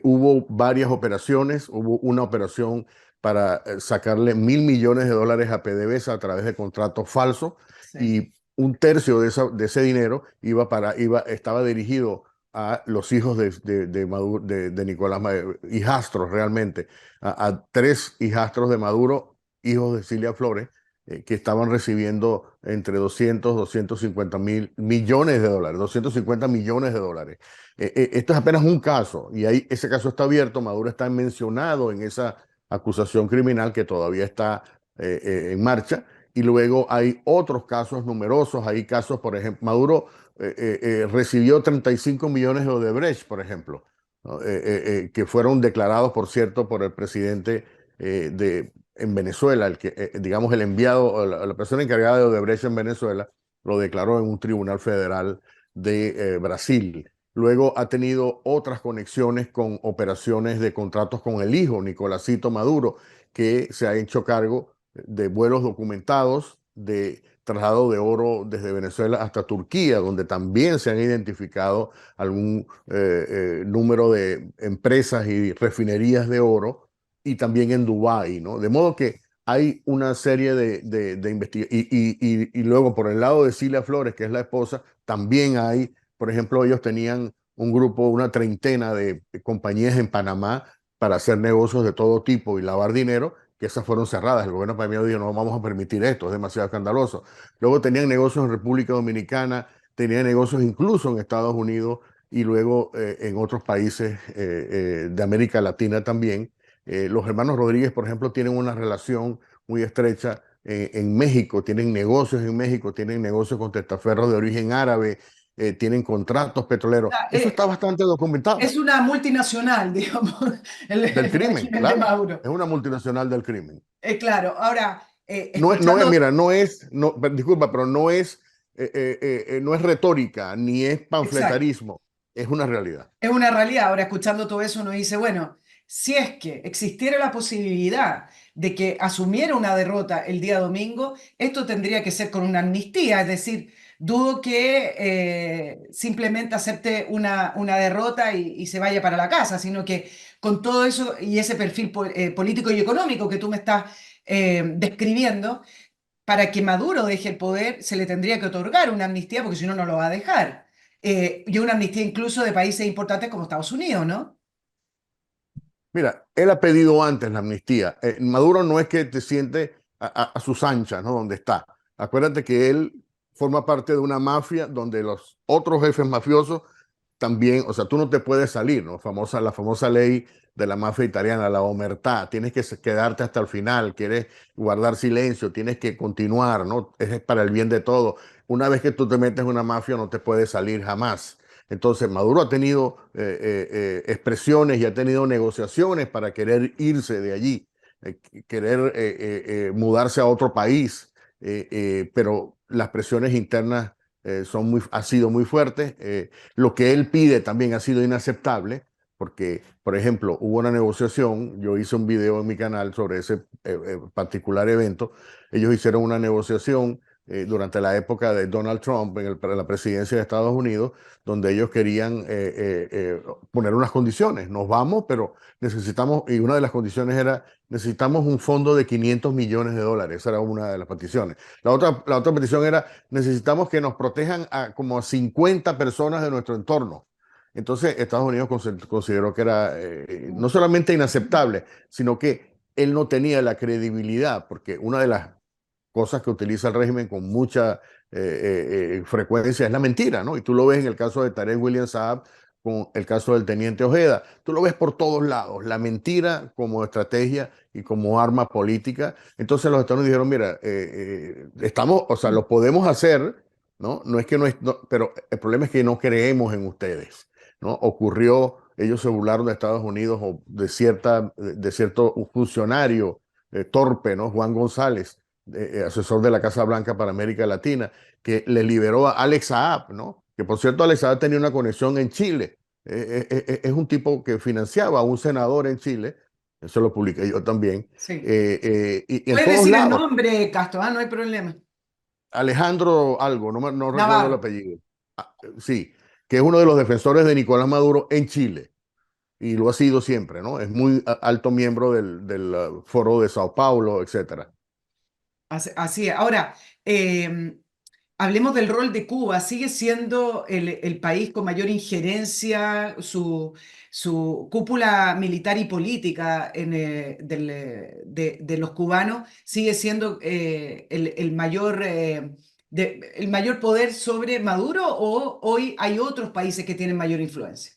Hubo varias operaciones, hubo una operación para sacarle $1.000 millones a PDVSA a través de contratos falsos Sí. y un tercio de ese dinero estaba dirigido a los hijos de Nicolás Maduro, hijastros realmente, a tres hijastros de Maduro, hijos de Cilia Flores, que estaban recibiendo entre 200 y 250 millones de dólares, 250 millones de dólares. Esto es apenas un caso y ahí ese caso está abierto. Maduro está mencionado en esa acusación criminal que todavía está en marcha. Y luego hay otros casos numerosos. Hay casos, por ejemplo, Maduro recibió 35 millones de Odebrecht, por ejemplo, ¿no? Que fueron declarados, por cierto, por el presidente en Venezuela, digamos, el enviado, o la persona encargada de Odebrecht en Venezuela, lo declaró en un tribunal federal de Brasil. Luego ha tenido otras conexiones con operaciones de contratos con el hijo, Nicolásito Maduro, que se ha hecho cargo de vuelos documentados, de traslado de oro desde Venezuela hasta Turquía, donde también se han identificado algún número de empresas y refinerías de oro, y también en Dubái, ¿no? De modo que hay una serie de investigaciones. Y luego por el lado de Cilia Flores, que es la esposa, también hay, por ejemplo, ellos tenían un grupo, una treintena de compañías en Panamá para hacer negocios de todo tipo y lavar dinero, que esas fueron cerradas. El gobierno panameño dijo, no vamos a permitir esto, es demasiado escandaloso. Luego tenían negocios en República Dominicana, tenían negocios incluso en Estados Unidos y luego en otros países de América Latina también. Los hermanos Rodríguez, por ejemplo, tienen una relación muy estrecha en México, tienen negocios en México, tienen negocios con testaferros de origen árabe, tienen contratos petroleros. Ah, Eso está bastante es documentado. una multinacional, digamos, Del el crimen, régimen de claro. Maduro. Es una multinacional del crimen. Claro, ahora, No es, escuchando, mira, disculpa, pero no es retórica, ni es exacto, panfletarismo, es una realidad. es una realidad. Ahora, escuchando todo eso, uno dice, bueno, si es que existiera la posibilidad de que asumiera una derrota el día domingo, esto tendría que ser con una amnistía, es decir, dudo que simplemente acepte una derrota y se vaya para la casa, sino que con todo eso y ese perfil político y económico que tú me estás describiendo, para que Maduro deje el poder, se le tendría que otorgar una amnistía, porque si no, no lo va a dejar. Y una amnistía incluso de países importantes como Estados Unidos, ¿no? Mira, él ha pedido antes la amnistía. Maduro no es que te siente a sus anchas, ¿no? Donde está. Acuérdate que él forma parte de una mafia donde los otros jefes mafiosos también, o sea, tú no te puedes salir, ¿no? La famosa ley de la mafia italiana, la omertà, tienes que quedarte hasta el final, quieres guardar silencio, tienes que continuar, ¿no? Es para el bien de todo. Una vez que tú te metes en una mafia, no te puedes salir jamás. Entonces, Maduro ha tenido expresiones y ha tenido negociaciones para querer irse de allí, querer mudarse a otro país, pero las presiones internas ha sido muy fuertes. Lo que él pide también ha sido inaceptable, porque, por ejemplo, hubo una negociación, yo hice un video en mi canal sobre ese particular evento, ellos hicieron una negociación durante la época de Donald Trump para la presidencia de Estados Unidos, donde ellos querían poner unas condiciones. Nos vamos, pero necesitamos, y una de las condiciones era, necesitamos un fondo de $500 millones. Esa era una de las peticiones. La otra petición era, necesitamos que nos protejan a como a 50 personas de nuestro entorno. Entonces, Estados Unidos consideró que era no solamente inaceptable, sino que él no tenía la credibilidad, porque una de las cosas que utiliza el régimen con mucha frecuencia es la mentira, ¿no? Y tú lo ves en el caso de Tarek William Saab, con el caso del teniente Ojeda, tú lo ves por todos lados, la mentira como estrategia y como arma política. Entonces los Estados Unidos dijeron, mira, estamos, o sea, lo podemos hacer, ¿no? No es que no es, pero el problema es que no creemos en ustedes, ¿no? Ocurrió, ellos se burlaron de Estados Unidos o de cierto funcionario torpe, ¿no? Juan González, asesor de la Casa Blanca para América Latina, que le liberó a Alex Saab, ¿no? Que por cierto, Alex Saab tenía una conexión en Chile. Es un tipo que financiaba a un senador en Chile, eso lo publiqué yo también, Sí. y en Puedes todos decir el lados. nombre, Castro, no hay problema. Alejandro algo, no recuerdo el Navarro. apellido. Sí, que es uno de los defensores de Nicolás Maduro en Chile y lo ha sido siempre, ¿no? Es muy alto miembro del Foro de Sao Paulo, etcétera. Así es. Ahora, hablemos del rol de Cuba. ¿Sigue siendo el país con mayor injerencia, su cúpula militar y política de los cubanos? ¿Sigue siendo el mayor, el mayor poder sobre Maduro o hoy hay otros países que tienen mayor influencia?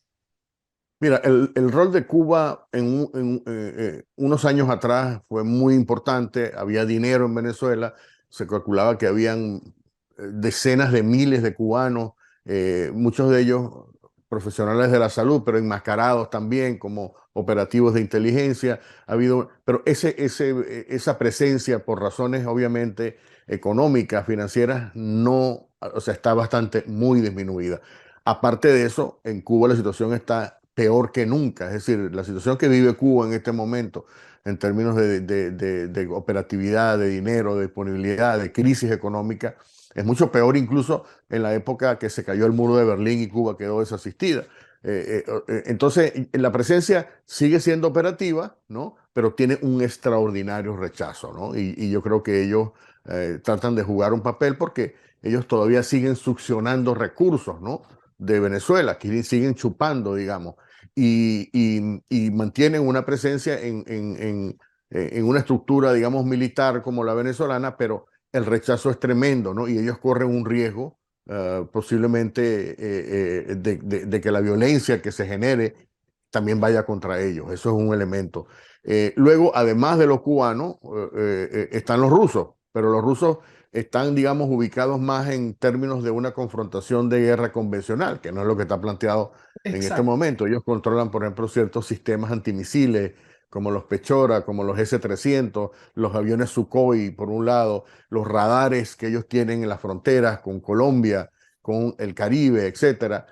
Mira, el rol de Cuba unos años atrás fue muy importante, había dinero en Venezuela, se calculaba que habían decenas de miles de cubanos, muchos de ellos profesionales de la salud, pero enmascarados también como operativos de inteligencia. Pero esa presencia, por razones obviamente económicas, financieras, no, o sea, está bastante, muy disminuida. Aparte de eso, en Cuba la situación está peor que nunca. Es decir, la situación que vive Cuba en este momento, en términos de operatividad, de dinero, de disponibilidad, de crisis económica, es mucho peor incluso en la época que se cayó el muro de Berlín y Cuba quedó desasistida. Entonces, la presencia sigue siendo operativa, ¿no? Pero tiene un extraordinario rechazo, ¿no? Y yo creo que ellos tratan de jugar un papel porque ellos todavía siguen succionando recursos, ¿no? De Venezuela, que siguen chupando, digamos, y mantienen una presencia en una estructura, digamos, militar como la venezolana, pero el rechazo es tremendo, ¿no? Y ellos corren un riesgo posiblemente de que la violencia que se genere también vaya contra ellos. Eso es un elemento. Luego, además de los cubanos, están los rusos, pero los rusos están, digamos, ubicados más en términos de una confrontación de guerra convencional, que no es lo que está planteado en este Exacto. momento. Ellos controlan, por ejemplo, ciertos sistemas antimisiles, como los Pechora, como los S-300, los aviones Sukhoi, por un lado, los radares que ellos tienen en las fronteras con Colombia, con el Caribe, etcétera,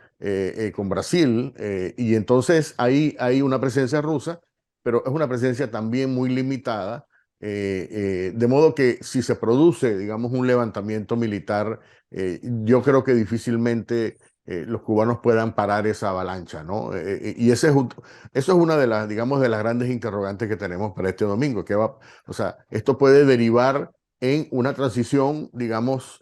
con Brasil. Y entonces ahí hay una presencia rusa, pero es una presencia también muy limitada, de modo que si se produce, digamos, un levantamiento militar yo creo que difícilmente los cubanos puedan parar esa avalancha, ¿no? Y eso es una de las, digamos, de las grandes interrogantes que tenemos para este domingo, o sea, esto puede derivar en una transición, digamos,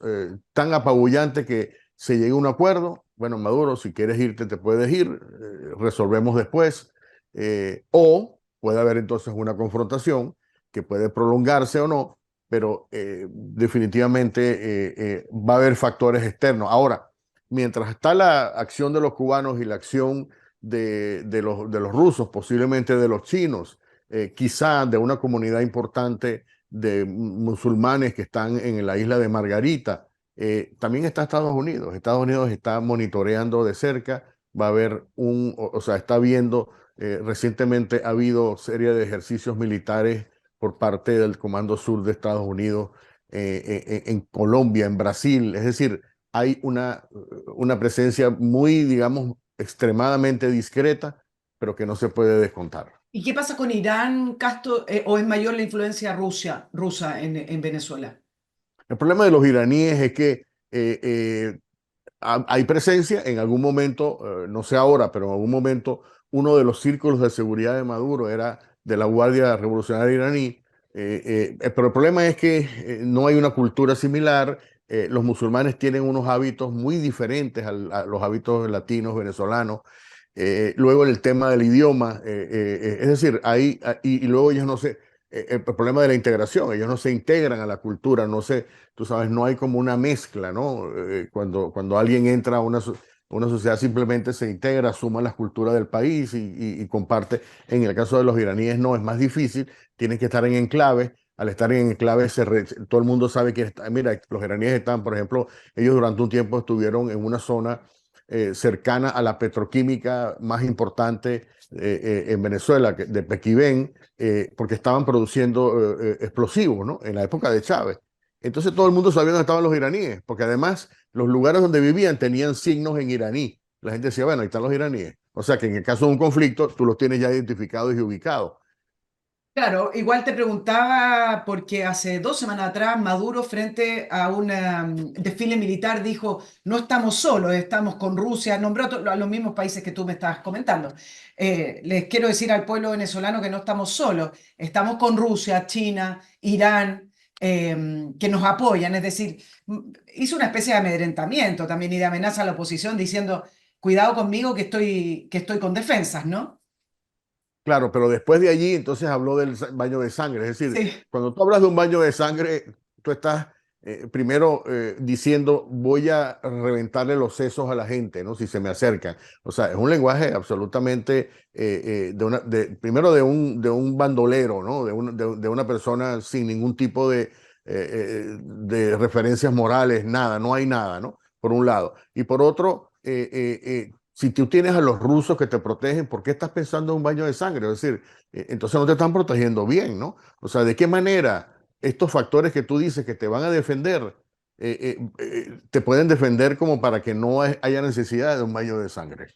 tan apabullante que se llegue a un acuerdo. Bueno, Maduro, si quieres irte, te puedes ir, resolvemos después. O puede haber entonces una confrontación que puede prolongarse o no, pero definitivamente va a haber factores externos. Ahora, mientras está la acción de los cubanos y la acción de los rusos, posiblemente de los chinos, quizá de una comunidad importante de musulmanes que están en la isla de Margarita, también está Estados Unidos. Estados Unidos está monitoreando de cerca, va a haber o sea, está viendo, recientemente ha habido serie de ejercicios militares por parte del Comando Sur de Estados Unidos en Colombia, en Brasil. Es decir, hay una presencia muy, digamos, extremadamente discreta, pero que no se puede descontar. ¿Y qué pasa con Irán, Castro, o es mayor la influencia rusa en Venezuela? El problema de los iraníes es que hay presencia en algún momento, no sé ahora, pero en algún momento uno de los círculos de seguridad de Maduro era de la Guardia Revolucionaria iraní, pero el problema es que no hay una cultura similar, los musulmanes tienen unos hábitos muy diferentes a los hábitos latinos, venezolanos, luego el tema del idioma, es decir, y luego ellos no se, el problema de la integración, ellos no se integran a la cultura, no se, tú sabes, no hay como una mezcla, ¿no? Cuando alguien entra a una sociedad simplemente se integra, suma las culturas del país y comparte. En el caso de los iraníes no, es más difícil, tienen que estar en enclaves. Al estar en enclaves, todo el mundo sabe que está. Mira, los iraníes están, por ejemplo, ellos durante un tiempo estuvieron en una zona cercana a la petroquímica más importante en Venezuela, de Pequibén, porque estaban produciendo explosivos, ¿no? En la época de Chávez. Entonces todo el mundo sabía dónde estaban los iraníes, porque además los lugares donde vivían tenían signos en iraní. La gente decía, bueno, ahí están los iraníes. O sea que en el caso de un conflicto, tú los tienes ya identificados y ubicados. Claro, igual te preguntaba porque hace 2 semanas atrás Maduro frente a un desfile militar dijo, no estamos solos, estamos con Rusia, nombró a los mismos países que tú me estabas comentando. Les quiero decir al pueblo venezolano que no estamos solos, estamos con Rusia, China, Irán, que nos apoyan, es decir, hizo una especie de amedrentamiento también y de amenaza a la oposición diciendo, cuidado conmigo que estoy con defensas, ¿no? Claro, pero después de allí entonces habló del baño de sangre. Es decir, Sí. cuando tú hablas de un baño de sangre, tú estás primero diciendo voy a reventarle los sesos a la gente, ¿no? Si se me acercan. O sea, es un lenguaje absolutamente primero de un bandolero, ¿no? De una persona sin ningún tipo de referencias morales, nada, no hay nada, ¿no? Por un lado. Y por otro, si tú tienes a los rusos que te protegen, ¿por qué estás pensando en un baño de sangre? Es decir, entonces no te están protegiendo bien, ¿no? O sea, ¿de qué manera estos factores que tú dices que te van a defender, te pueden defender como para que no haya necesidad de un baño de sangre?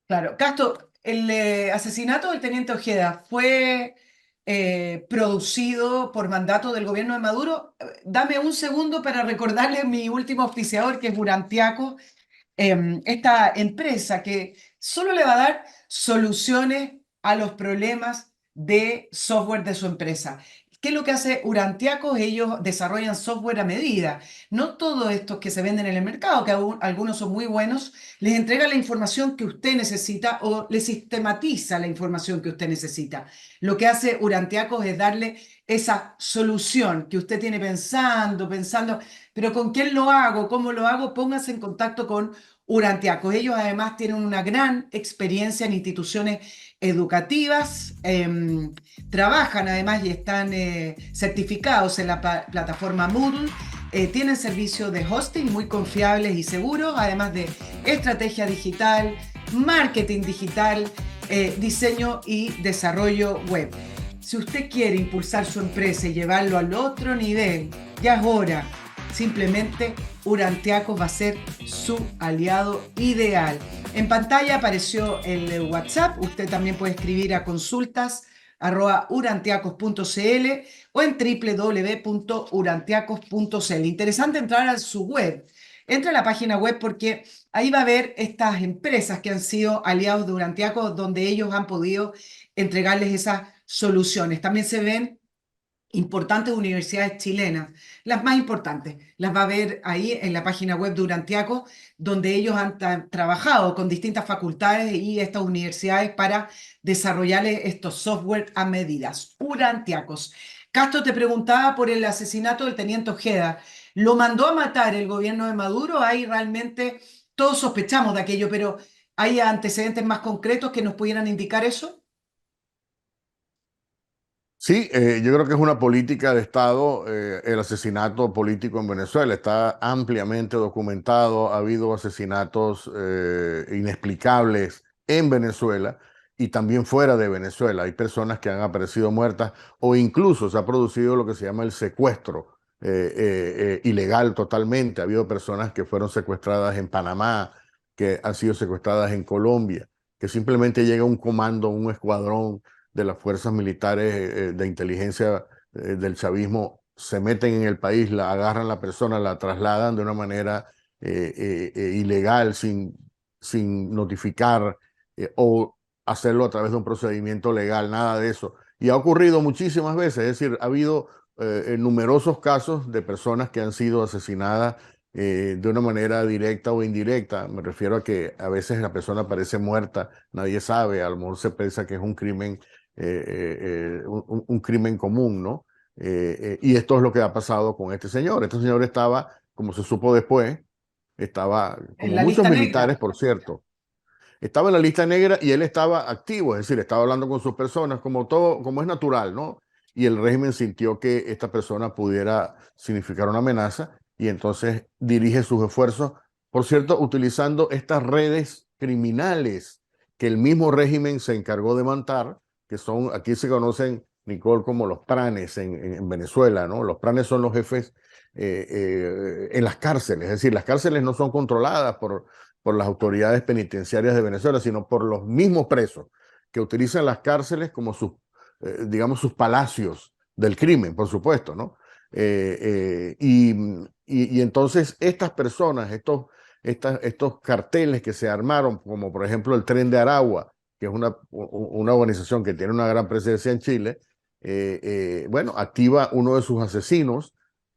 Claro, Castro, el asesinato del teniente Ojeda fue producido por mandato del gobierno de Maduro. Dame un segundo para recordarle a mi último auspiciador, que es Burantiaco, esta empresa que solo le va a dar soluciones a los problemas de software de su empresa. ¿Qué es lo que hace Urantiacos? Ellos desarrollan software a medida. No todos estos que se venden en el mercado, que algunos son muy buenos, les entrega la información que usted necesita o le sistematiza la información que usted necesita. Lo que hace Urantiacos es darle esa solución que usted tiene pensando, pero ¿con quién lo hago? ¿Cómo lo hago? Póngase en contacto con Urantiacos. Ellos además tienen una gran experiencia en instituciones educativas, trabajan además y están certificados en la plataforma Moodle, tienen servicios de hosting muy confiables y seguros, además de estrategia digital, marketing digital, diseño y desarrollo web. Si usted quiere impulsar su empresa y llevarlo al otro nivel, ya es hora. Simplemente Urantiacos va a ser su aliado ideal. En pantalla apareció el WhatsApp. Usted también puede escribir a consultas@urantiacos.cl o en www.urantiacos.cl. Interesante entrar a su web. Entra a la página web porque ahí va a ver estas empresas que han sido aliados de Urantiaco, donde ellos han podido entregarles esas soluciones. También se ven importantes universidades chilenas, las más importantes. Las va a ver ahí en la página web de Urantiaco, donde ellos han trabajado con distintas facultades y estas universidades para desarrollarles estos software a medidas. Urantiacos. Castro te preguntaba por el asesinato del teniente Ojeda. ¿Lo mandó a matar el gobierno de Maduro? Ahí realmente todos sospechamos de aquello, pero ¿hay antecedentes más concretos que nos pudieran indicar eso? Sí, yo creo que es una política de Estado, el asesinato político en Venezuela. Está ampliamente documentado, ha habido asesinatos inexplicables en Venezuela y también fuera de Venezuela. Hay personas que han aparecido muertas o incluso se ha producido lo que se llama el secuestro ilegal totalmente. Ha habido personas que fueron secuestradas en Panamá, que han sido secuestradas en Colombia, que simplemente llega un comando, un escuadrón de las fuerzas militares de inteligencia del chavismo, se meten en el país, la agarran la persona, la trasladan de una manera ilegal, sin notificar o hacerlo a través de un procedimiento legal, nada de eso. Y ha ocurrido muchísimas veces, es decir, ha habido numerosos casos de personas que han sido asesinadas de una manera directa o indirecta. Me refiero a que a veces la persona parece muerta, nadie sabe, a lo mejor se piensa que es un crimen un crimen común, ¿no? Y esto es lo que ha pasado con este señor. Este señor estaba, como se supo después, estaba, En como la muchos lista militares, negra. por cierto, estaba en la lista negra y él estaba activo, es decir, estaba hablando con sus personas, como todo, como es natural, ¿no? Y el régimen sintió que esta persona pudiera significar una amenaza y entonces dirige sus esfuerzos, por cierto, utilizando estas redes criminales que el mismo régimen se encargó de montar, que son, aquí se conocen, Nicole, como los pranes en Venezuela, ¿no? Los pranes son los jefes en las cárceles, es decir, las cárceles no son controladas por las autoridades penitenciarias de Venezuela, sino por los mismos presos que utilizan las cárceles como sus, digamos, sus palacios del crimen, por supuesto, ¿no? Y entonces estas personas, estos carteles que se armaron, como por ejemplo el Tren de Aragua, que es una organización que tiene una gran presencia en Chile, bueno, activa uno de sus asesinos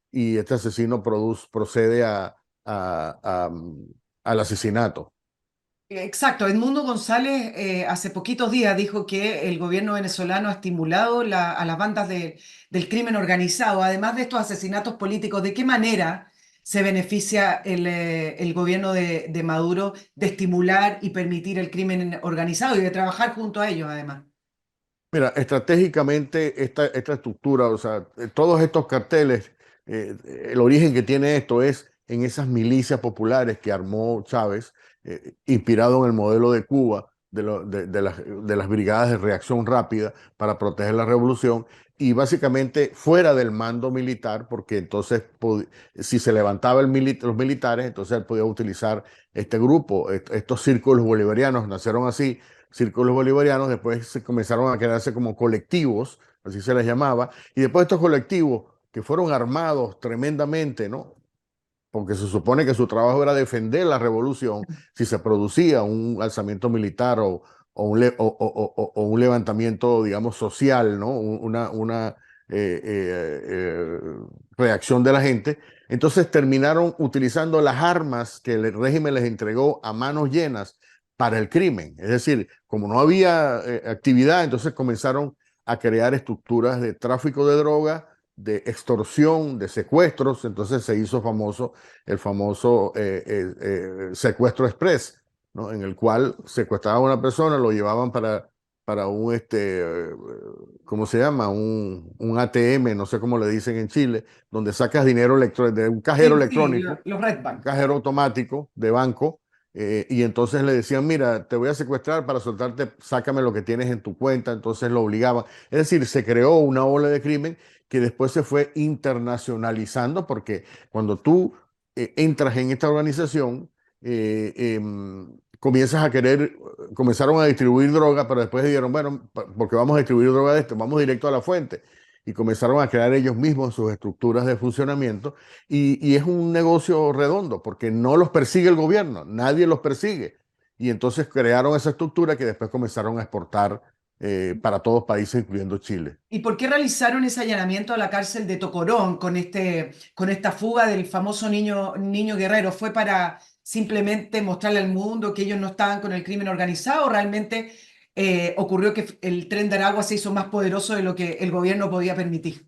y este asesino procede a, al asesinato. Exacto, Edmundo González hace poquitos días dijo que el gobierno venezolano ha estimulado a las bandas del crimen organizado, además de estos asesinatos políticos. ¿De qué manera se beneficia el gobierno de Maduro de estimular y permitir el crimen organizado y de trabajar junto a ellos, además? Mira, estratégicamente esta estructura, o sea, todos estos carteles, el origen que tiene esto es en esas milicias populares que armó Chávez, inspirado en el modelo de Cuba, de las brigadas de reacción rápida para proteger la revolución, y básicamente fuera del mando militar, porque entonces si se levantaba los militares, entonces él podía utilizar este grupo, estos círculos bolivarianos nacieron así círculos bolivarianos, después se comenzaron a crearse como colectivos, así se les llamaba, y después estos colectivos que fueron armados tremendamente, ¿no? Porque se supone que su trabajo era defender la revolución si se producía un alzamiento militar o un levantamiento, digamos, social, ¿no? Una reacción de la gente. Entonces terminaron utilizando las armas que el régimen les entregó a manos llenas para el crimen. Es decir, como no había actividad, entonces comenzaron a crear estructuras de tráfico de droga, de extorsión, de secuestros. Entonces se hizo famoso el famoso secuestro express, ¿no? En el cual secuestraban a una persona, lo llevaban para un, ¿cómo se llama? Un ATM, no sé cómo le dicen en Chile, donde sacas dinero de un cajero Sí, sí, electrónico, los Red un Bank. cajero automático de banco, y entonces le decían, mira, te voy a secuestrar para soltarte, sácame lo que tienes en tu cuenta, entonces lo obligaban. Es decir, se creó una ola de crimen que después se fue internacionalizando, porque cuando tú entras en esta organización, comienzas a querer, comenzaron a distribuir droga, pero después dijeron, bueno, porque vamos a distribuir droga de esto, vamos directo a la fuente. y comenzaron a crear ellos mismos sus estructuras de funcionamiento y es un negocio redondo porque no los persigue el gobierno, nadie los persigue. Y entonces crearon esa estructura que después comenzaron a exportar para todos los países, incluyendo Chile. ¿Y por qué realizaron ese allanamiento a la cárcel de Tocorón con esta fuga del famoso niño guerrero? ¿Fue para simplemente mostrarle al mundo que ellos no estaban con el crimen organizado o realmente ocurrió que el Tren de Aragua se hizo más poderoso de lo que el gobierno podía permitir?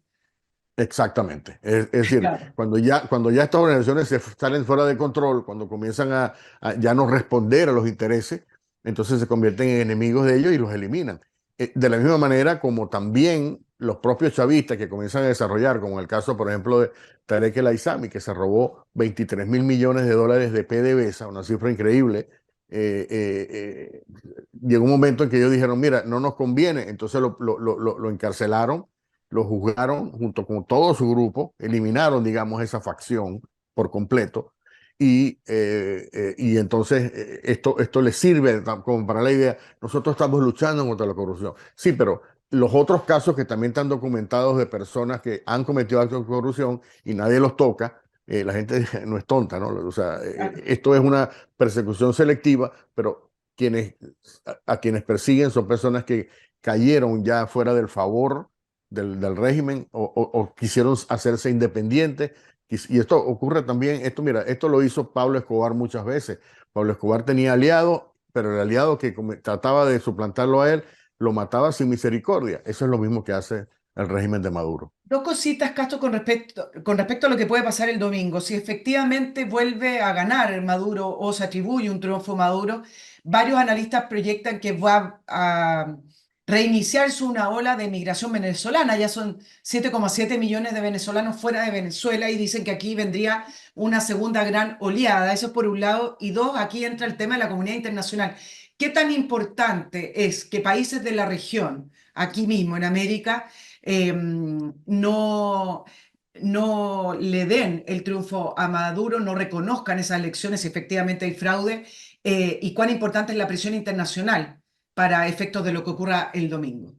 Exactamente. Es decir, Claro. cuando ya estas organizaciones se salen fuera de control, cuando comienzan a ya no responder a los intereses, entonces se convierten en enemigos de ellos y los eliminan. De la misma manera como también los propios chavistas que comienzan a desarrollar, como el caso, por ejemplo, de Tarek El Aissami, que se robó 23.000 millones de dólares de PDVSA, una cifra increíble. Llegó un momento en que ellos dijeron, mira, no nos conviene, entonces lo encarcelaron, lo juzgaron junto con todo su grupo, eliminaron, digamos, esa facción por completo. Y entonces esto les sirve como para la idea, nosotros estamos luchando contra la corrupción. Sí, pero los otros casos que también están documentados de personas que han cometido actos de corrupción y nadie los toca, la gente no es tonta, ¿no? O sea, esto es una persecución selectiva, pero a quienes persiguen son personas que cayeron ya fuera del favor del régimen o quisieron hacerse independientes. Y esto ocurre también, esto mira, esto lo hizo Pablo Escobar muchas veces. Pablo Escobar tenía aliados, pero el aliado que trataba de suplantarlo a él, lo mataba sin misericordia. Eso es lo mismo que hace el régimen de Maduro. Dos cositas, Castro, con respecto a lo que puede pasar el domingo. Si efectivamente vuelve a ganar Maduro o se atribuye un triunfo a Maduro, varios analistas proyectan que va a reiniciarse una ola de migración venezolana. Ya son 7,7 millones de venezolanos fuera de Venezuela y dicen que aquí vendría una segunda gran oleada. Eso es por un lado. Y dos, aquí entra el tema de la comunidad internacional. ¿Qué tan importante es que países de la región, aquí mismo en América, no, no le den el triunfo a Maduro, no reconozcan esas elecciones si efectivamente hay fraude, y cuán importante es la presión internacional para efectos de lo que ocurra el domingo?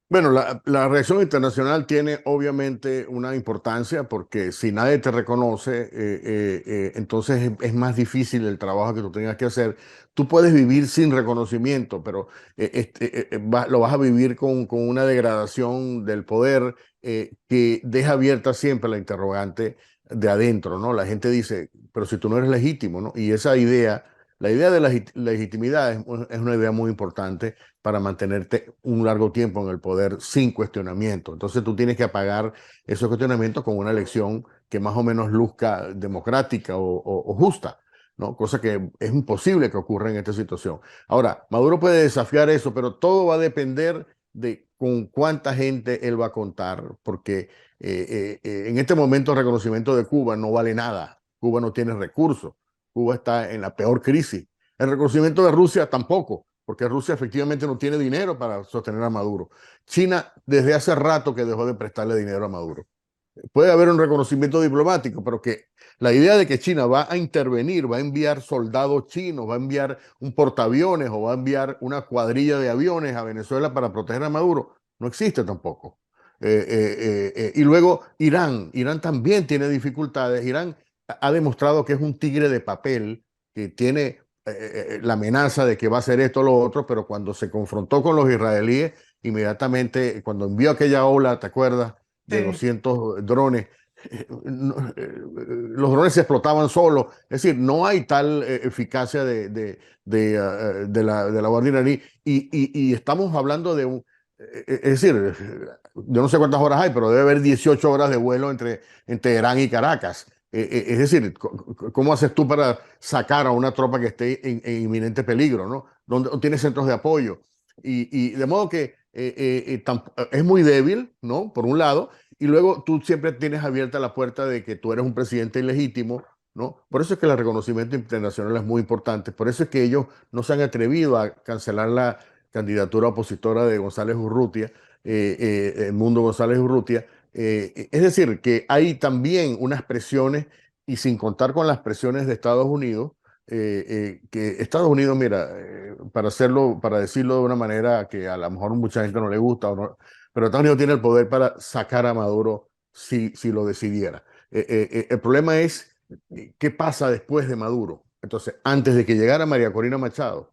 Bueno, la reacción internacional tiene obviamente una importancia porque si nadie te reconoce, entonces es más difícil el trabajo que tú tengas que hacer. Tú puedes vivir sin reconocimiento, pero lo vas a vivir con una degradación del poder que deja abierta siempre la interrogante de adentro, ¿no? La gente dice, pero si tú no eres legítimo, ¿no? Y esa idea, la idea de la legitimidad es una idea muy importante para mantenerte un largo tiempo en el poder sin cuestionamiento. Entonces tú tienes que apagar esos cuestionamientos con una elección que más o menos luzca democrática o justa, ¿no? Cosa que es imposible que ocurra en esta situación. Ahora, Maduro puede desafiar eso, pero todo va a depender de con cuánta gente él va a contar, porque en este momento el reconocimiento de Cuba no vale nada. Cuba no tiene recursos. Cuba está en la peor crisis. El reconocimiento de Rusia tampoco, porque Rusia efectivamente no tiene dinero para sostener a Maduro. China desde hace rato que dejó de prestarle dinero a Maduro. Puede haber un reconocimiento diplomático, pero que la idea de que China va a intervenir, va a enviar soldados chinos, va a enviar un portaaviones o va a enviar una cuadrilla de aviones a Venezuela para proteger a Maduro, no existe tampoco. Y luego Irán también tiene dificultades. Irán ha demostrado que es un tigre de papel, que tiene la amenaza de que va a hacer esto o lo otro, pero cuando se confrontó con los israelíes, inmediatamente, cuando envió aquella ola, ¿te acuerdas? De Sí. 200 drones, los drones se explotaban solos. Es decir, no hay tal eficacia de la Guardia iraní. Y estamos hablando de un. Es decir, yo no sé cuántas horas hay, pero debe haber 18 horas de vuelo entre Teherán y Caracas. Es decir, ¿cómo haces tú para sacar a una tropa que esté en inminente peligro, ¿no? Donde tiene centros de apoyo. Y de modo que es muy débil, ¿no? Por un lado, y luego tú siempre tienes abierta la puerta de que tú eres un presidente ilegítimo, ¿no? Por eso es que el reconocimiento internacional es muy importante. Por eso es que ellos no se han atrevido a cancelar la candidatura opositora de González Urrutia, Edmundo González Urrutia. Es decir, que hay también unas presiones, y sin contar con las presiones de Estados Unidos, que Estados Unidos, mira, para decirlo de una manera que a lo mejor mucha gente no le gusta, o no, pero Estados Unidos tiene el poder para sacar a Maduro si lo decidiera. El problema es qué pasa después de Maduro. Entonces, antes de que llegara María Corina Machado,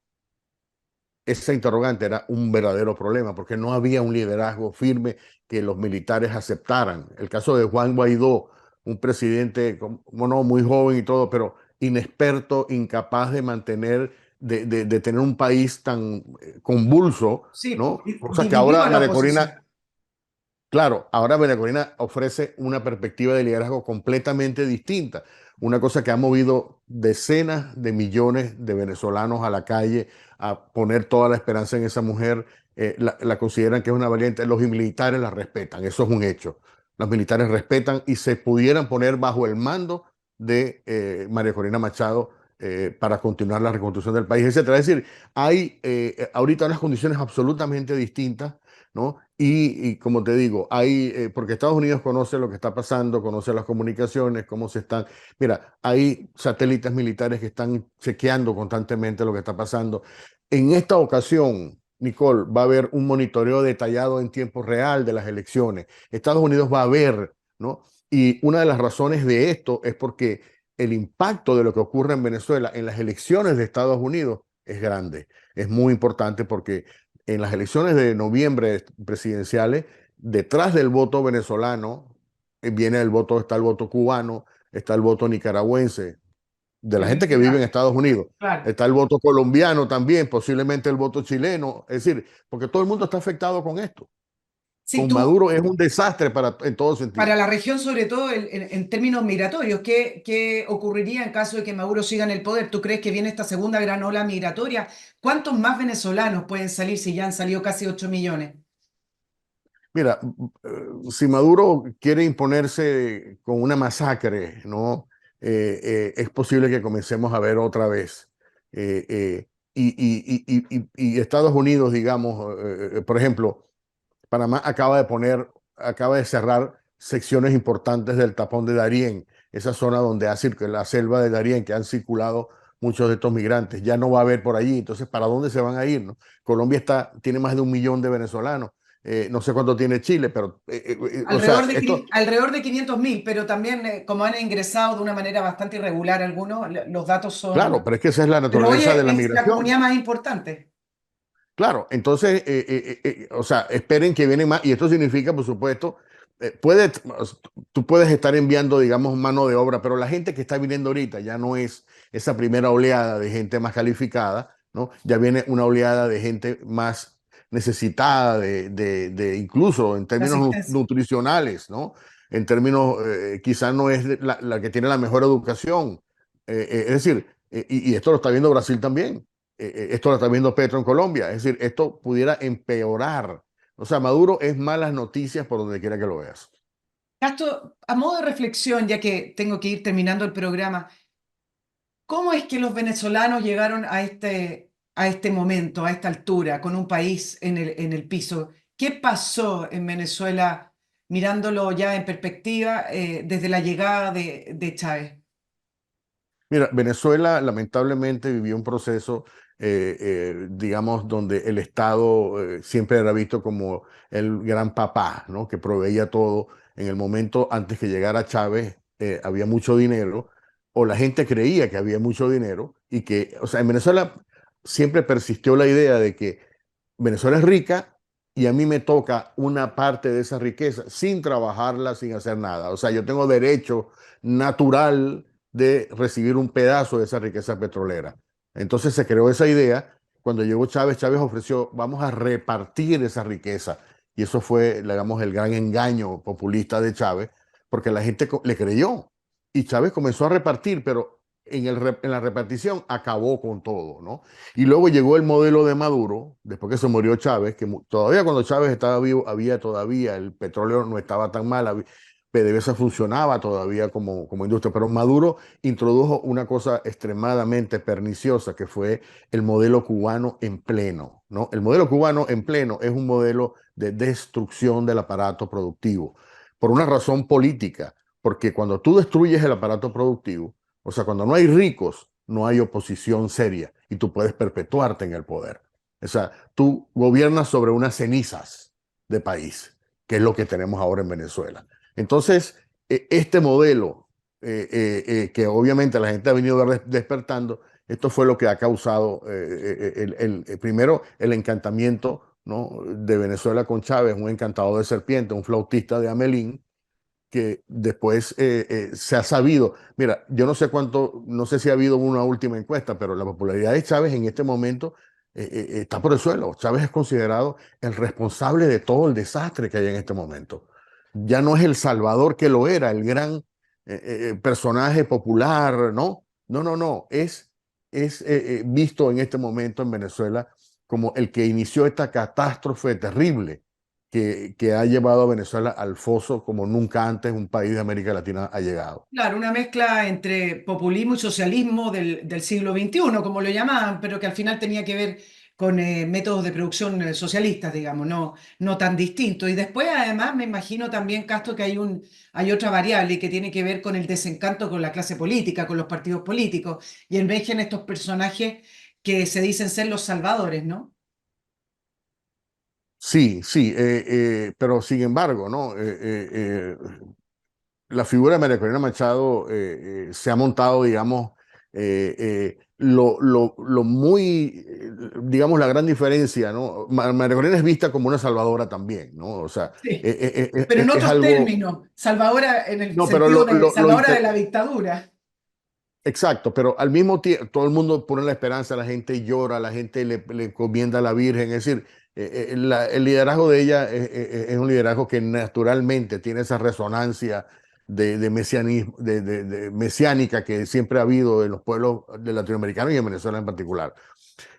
esa interrogante era un verdadero problema porque no había un liderazgo firme que los militares aceptaran. El caso de Juan Guaidó, un presidente, como no, muy joven y todo, pero inexperto, incapaz de mantener, de tener un país tan convulso, Sí, ¿no? Cosa que dividió ahora a la María oposición. Corina. Claro, ahora María Corina ofrece una perspectiva de liderazgo completamente distinta, una cosa que ha movido decenas de millones de venezolanos a la calle a poner toda la esperanza en esa mujer. La consideran que es una valiente. Los militares la respetan, eso es un hecho. Los militares respetan y se pudieran poner bajo el mando de María Corina Machado para continuar la reconstrucción del país, etcétera. Es decir, hay ahorita unas condiciones absolutamente distintas, ¿no? Y como te digo, porque Estados Unidos conoce lo que está pasando, conoce las comunicaciones, cómo se están. Mira, hay satélites militares que están chequeando constantemente lo que está pasando. En esta ocasión, Nicole, va a haber un monitoreo detallado en tiempo real de las elecciones. Estados Unidos va a ver, ¿no? Y una de las razones de esto es porque el impacto de lo que ocurre en Venezuela en las elecciones de Estados Unidos es grande. Es muy importante porque en las elecciones de noviembre presidenciales, detrás del voto venezolano, está el voto cubano, está el voto nicaragüense, de la El gente que vive en electoral, Estados Unidos. claro. Está el voto colombiano también, posiblemente el voto chileno. Es decir, porque todo el mundo está afectado con esto. Si Con tú, Maduro es un desastre en todo para sentido. la región, sobre todo en términos migratorios, ¿qué ocurriría en caso de que Maduro siga en el poder? ¿Tú crees que viene esta segunda gran ola migratoria? ¿Cuántos más venezolanos pueden salir si ya han salido casi 8 millones? Mira, si Maduro quiere imponerse con una masacre, ¿no? Es posible que comencemos a ver otra vez. Y Estados Unidos, digamos, por ejemplo, Panamá acaba de cerrar secciones importantes del tapón de Darién, esa zona donde la selva de Darién, que han circulado muchos de estos migrantes. Ya no va a haber por allí. Entonces, ¿para dónde se van a ir, no? Colombia tiene más de 1 millón de venezolanos. No sé cuánto tiene Chile, pero, o sea, esto, Alrededor de 500.000, pero también como han ingresado de una manera bastante irregular algunos, los datos claro, son... pero es que esa es la Pero naturaleza de la oye, es la migración. comunidad más importante. Claro, entonces, o sea, esperen que vienen más, y esto significa, por supuesto, tú puedes estar enviando, digamos, mano de obra, pero la gente que está viniendo ahorita ya no es esa primera oleada de gente más calificada, ¿no? Ya viene una oleada de gente más necesitada, incluso en La términos asistencia. nutricionales, ¿no? En términos, quizás no es la que tiene la mejor educación. Es decir, y esto lo está viendo Brasil también. Esto lo está viendo Petro en Colombia. Es decir, esto pudiera empeorar. O sea, Maduro es malas noticias por donde quiera que lo veas. Castro, a modo de reflexión, ya que tengo que ir terminando el programa, ¿cómo es que los venezolanos llegaron a este momento, a esta altura, con un país en el piso? ¿Qué pasó en Venezuela, mirándolo ya en perspectiva, desde la llegada de Chávez? Mira, Venezuela lamentablemente vivió un proceso, digamos, donde el Estado siempre era visto como el gran papá, ¿no? Que proveía todo. En el momento antes que llegara Chávez, había mucho dinero, o la gente creía que había mucho dinero, y que, o sea, en Venezuela siempre persistió la idea de que Venezuela es rica y a mí me toca una parte de esa riqueza sin trabajarla, sin hacer nada. O sea, yo tengo derecho natural de recibir un pedazo de esa riqueza petrolera. Entonces se creó esa idea. Cuando llegó Chávez, Chávez ofreció, vamos a repartir esa riqueza. Y eso fue, digamos, el gran engaño populista de Chávez, porque la gente le creyó. Y Chávez comenzó a repartir, pero en la repartición acabó con todo, ¿no? Y luego llegó el modelo de Maduro, después que se murió Chávez, que todavía cuando Chávez estaba vivo, había todavía, el petróleo no estaba tan mal, PDVSA funcionaba todavía como industria, pero Maduro introdujo una cosa extremadamente perniciosa, que fue el modelo cubano en pleno, ¿no? El modelo cubano en pleno es un modelo de destrucción del aparato productivo, por una razón política, porque cuando tú destruyes el aparato productivo, o sea, cuando no hay ricos, no hay oposición seria y tú puedes perpetuarte en el poder. O sea, tú gobiernas sobre unas cenizas de país, que es lo que tenemos ahora en Venezuela. Entonces, este modelo, que obviamente la gente ha venido despertando, esto fue lo que ha causado primero el encantamiento, ¿no?, de Venezuela con Chávez, un encantador de serpiente, un flautista de Amelín, que después se ha sabido. Mira, yo no sé cuánto, no sé si ha habido una última encuesta, pero la popularidad de Chávez en este momento está por el suelo. Chávez es considerado el responsable de todo el desastre que hay en este momento. Ya no es el Salvador que lo era, el gran personaje popular, ¿no? No, no, no. Es visto en este momento en Venezuela como el que inició esta catástrofe terrible que ha llevado a Venezuela al foso como nunca antes un país de América Latina ha llegado. Claro, una mezcla entre populismo y socialismo del siglo XXI, como lo llamaban, pero que al final tenía que ver con métodos de producción socialistas, digamos, no tan distintos. Y después, además, me imagino también, Castro, que hay otra variable que tiene que ver con el desencanto con la clase política, con los partidos políticos, y emergen estos personajes que se dicen ser los salvadores, ¿no? Sí, sí, pero sin embargo, ¿no? La figura de María Corina Machado se ha montado, digamos, lo muy, digamos, la gran diferencia, ¿no? María Corina es vista como una salvadora también, ¿no? O sea, Sí, pero en es otros algo, términos, salvadora en el no, pero sentido de salvadora de la dictadura. exacto, pero al mismo tiempo todo el mundo pone la esperanza, la gente llora, la gente le encomienda a la Virgen, es decir, el liderazgo de ella es un liderazgo que naturalmente tiene esa resonancia de mesianismo, de mesiánica que siempre ha habido en los pueblos de latinoamericanos y en Venezuela en particular.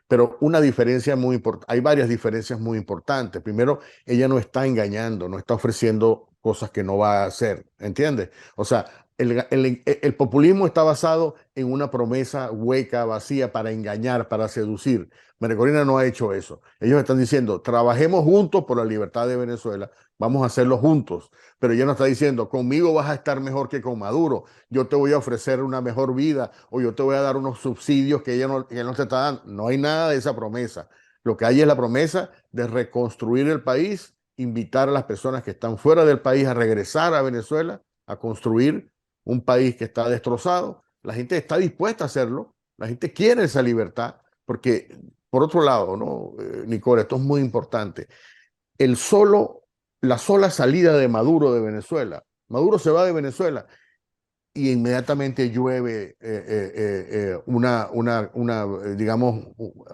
Pero una diferencia muy importante, hay varias diferencias muy importantes. Primero, ella no está engañando, no está ofreciendo cosas que no va a hacer, ¿entiendes? O sea, el populismo está basado en una promesa hueca, vacía, para engañar, para seducir. María Corina no ha hecho eso. Ellos están diciendo, trabajemos juntos por la libertad de Venezuela, vamos a hacerlo juntos. Pero ella no está diciendo, conmigo vas a estar mejor que con Maduro, yo te voy a ofrecer una mejor vida o yo te voy a dar unos subsidios que ella no, que no te está dando. No hay nada de esa promesa. Lo que hay es la promesa de reconstruir el país, invitar a las personas que están fuera del país a regresar a Venezuela, a construir un país que está destrozado. La gente está dispuesta a hacerlo, la gente quiere esa libertad, porque por otro lado, ¿no, Nicole? Esto es muy importante. El solo, la sola salida de Maduro de Venezuela, Maduro se va de Venezuela y inmediatamente llueve digamos,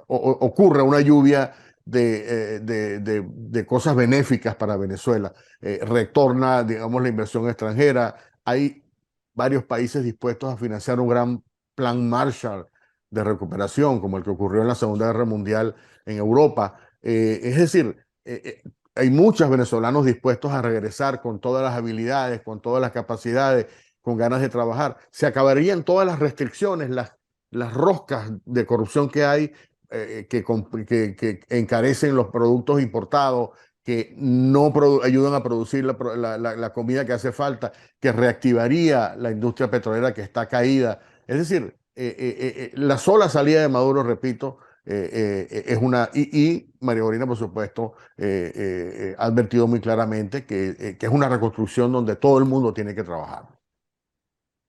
ocurre una lluvia de cosas benéficas para Venezuela. Retorna, digamos, la inversión extranjera. Hay varios países dispuestos a financiar un gran plan Marshall de recuperación, como el que ocurrió en la Segunda Guerra Mundial en Europa. Es decir, hay muchos venezolanos dispuestos a regresar con todas las habilidades, con todas las capacidades, con ganas de trabajar. Se acabarían todas las restricciones, las roscas de corrupción que hay, que encarecen los productos importados, que no ayudan a producir la comida que hace falta, que reactivaría la industria petrolera que está caída. Es decir, la sola salida de Maduro, repito, es una... Y María Corina, por supuesto, ha advertido muy claramente que es una reconstrucción donde todo el mundo tiene que trabajar.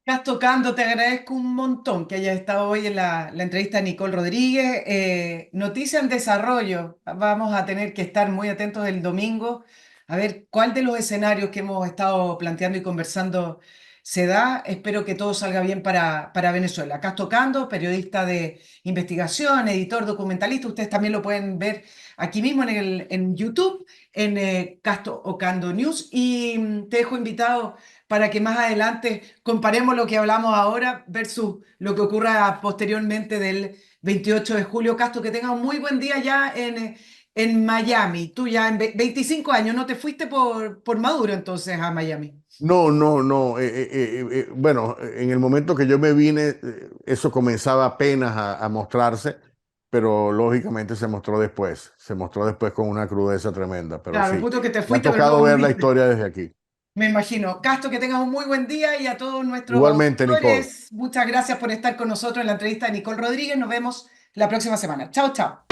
Estás tocando, te agradezco un montón que hayas estado hoy en la entrevista de Nicole Rodríguez. Noticia en desarrollo. Vamos a tener que estar muy atentos el domingo a ver cuál de los escenarios que hemos estado planteando y conversando se da. Espero que todo salga bien para Venezuela. Acá tocando, periodista de investigación, editor, documentalista. Ustedes también lo pueden ver aquí mismo en YouTube, en Casto Ocando News. Y te dejo invitado para que más adelante comparemos lo que hablamos ahora versus lo que ocurra posteriormente del 28 de julio. Castro, que tengas un muy buen día ya en Miami. Tú ya en 25 años, ¿no te fuiste por Maduro entonces a Miami? No, no, no. Bueno, en el momento que yo me vine, eso comenzaba apenas a mostrarse, pero lógicamente se mostró después. Se mostró después con una crudeza tremenda, pero Claro, el sí. punto que te Me ha fuiste, pero luego tocado ver la volviste. historia desde aquí. Me imagino. Castro, que tengas un muy buen día y a todos nuestros Igualmente, Nicole. auditores, muchas gracias por estar con nosotros en la entrevista de Nicole Rodríguez. Nos vemos la próxima semana. Chao, chao.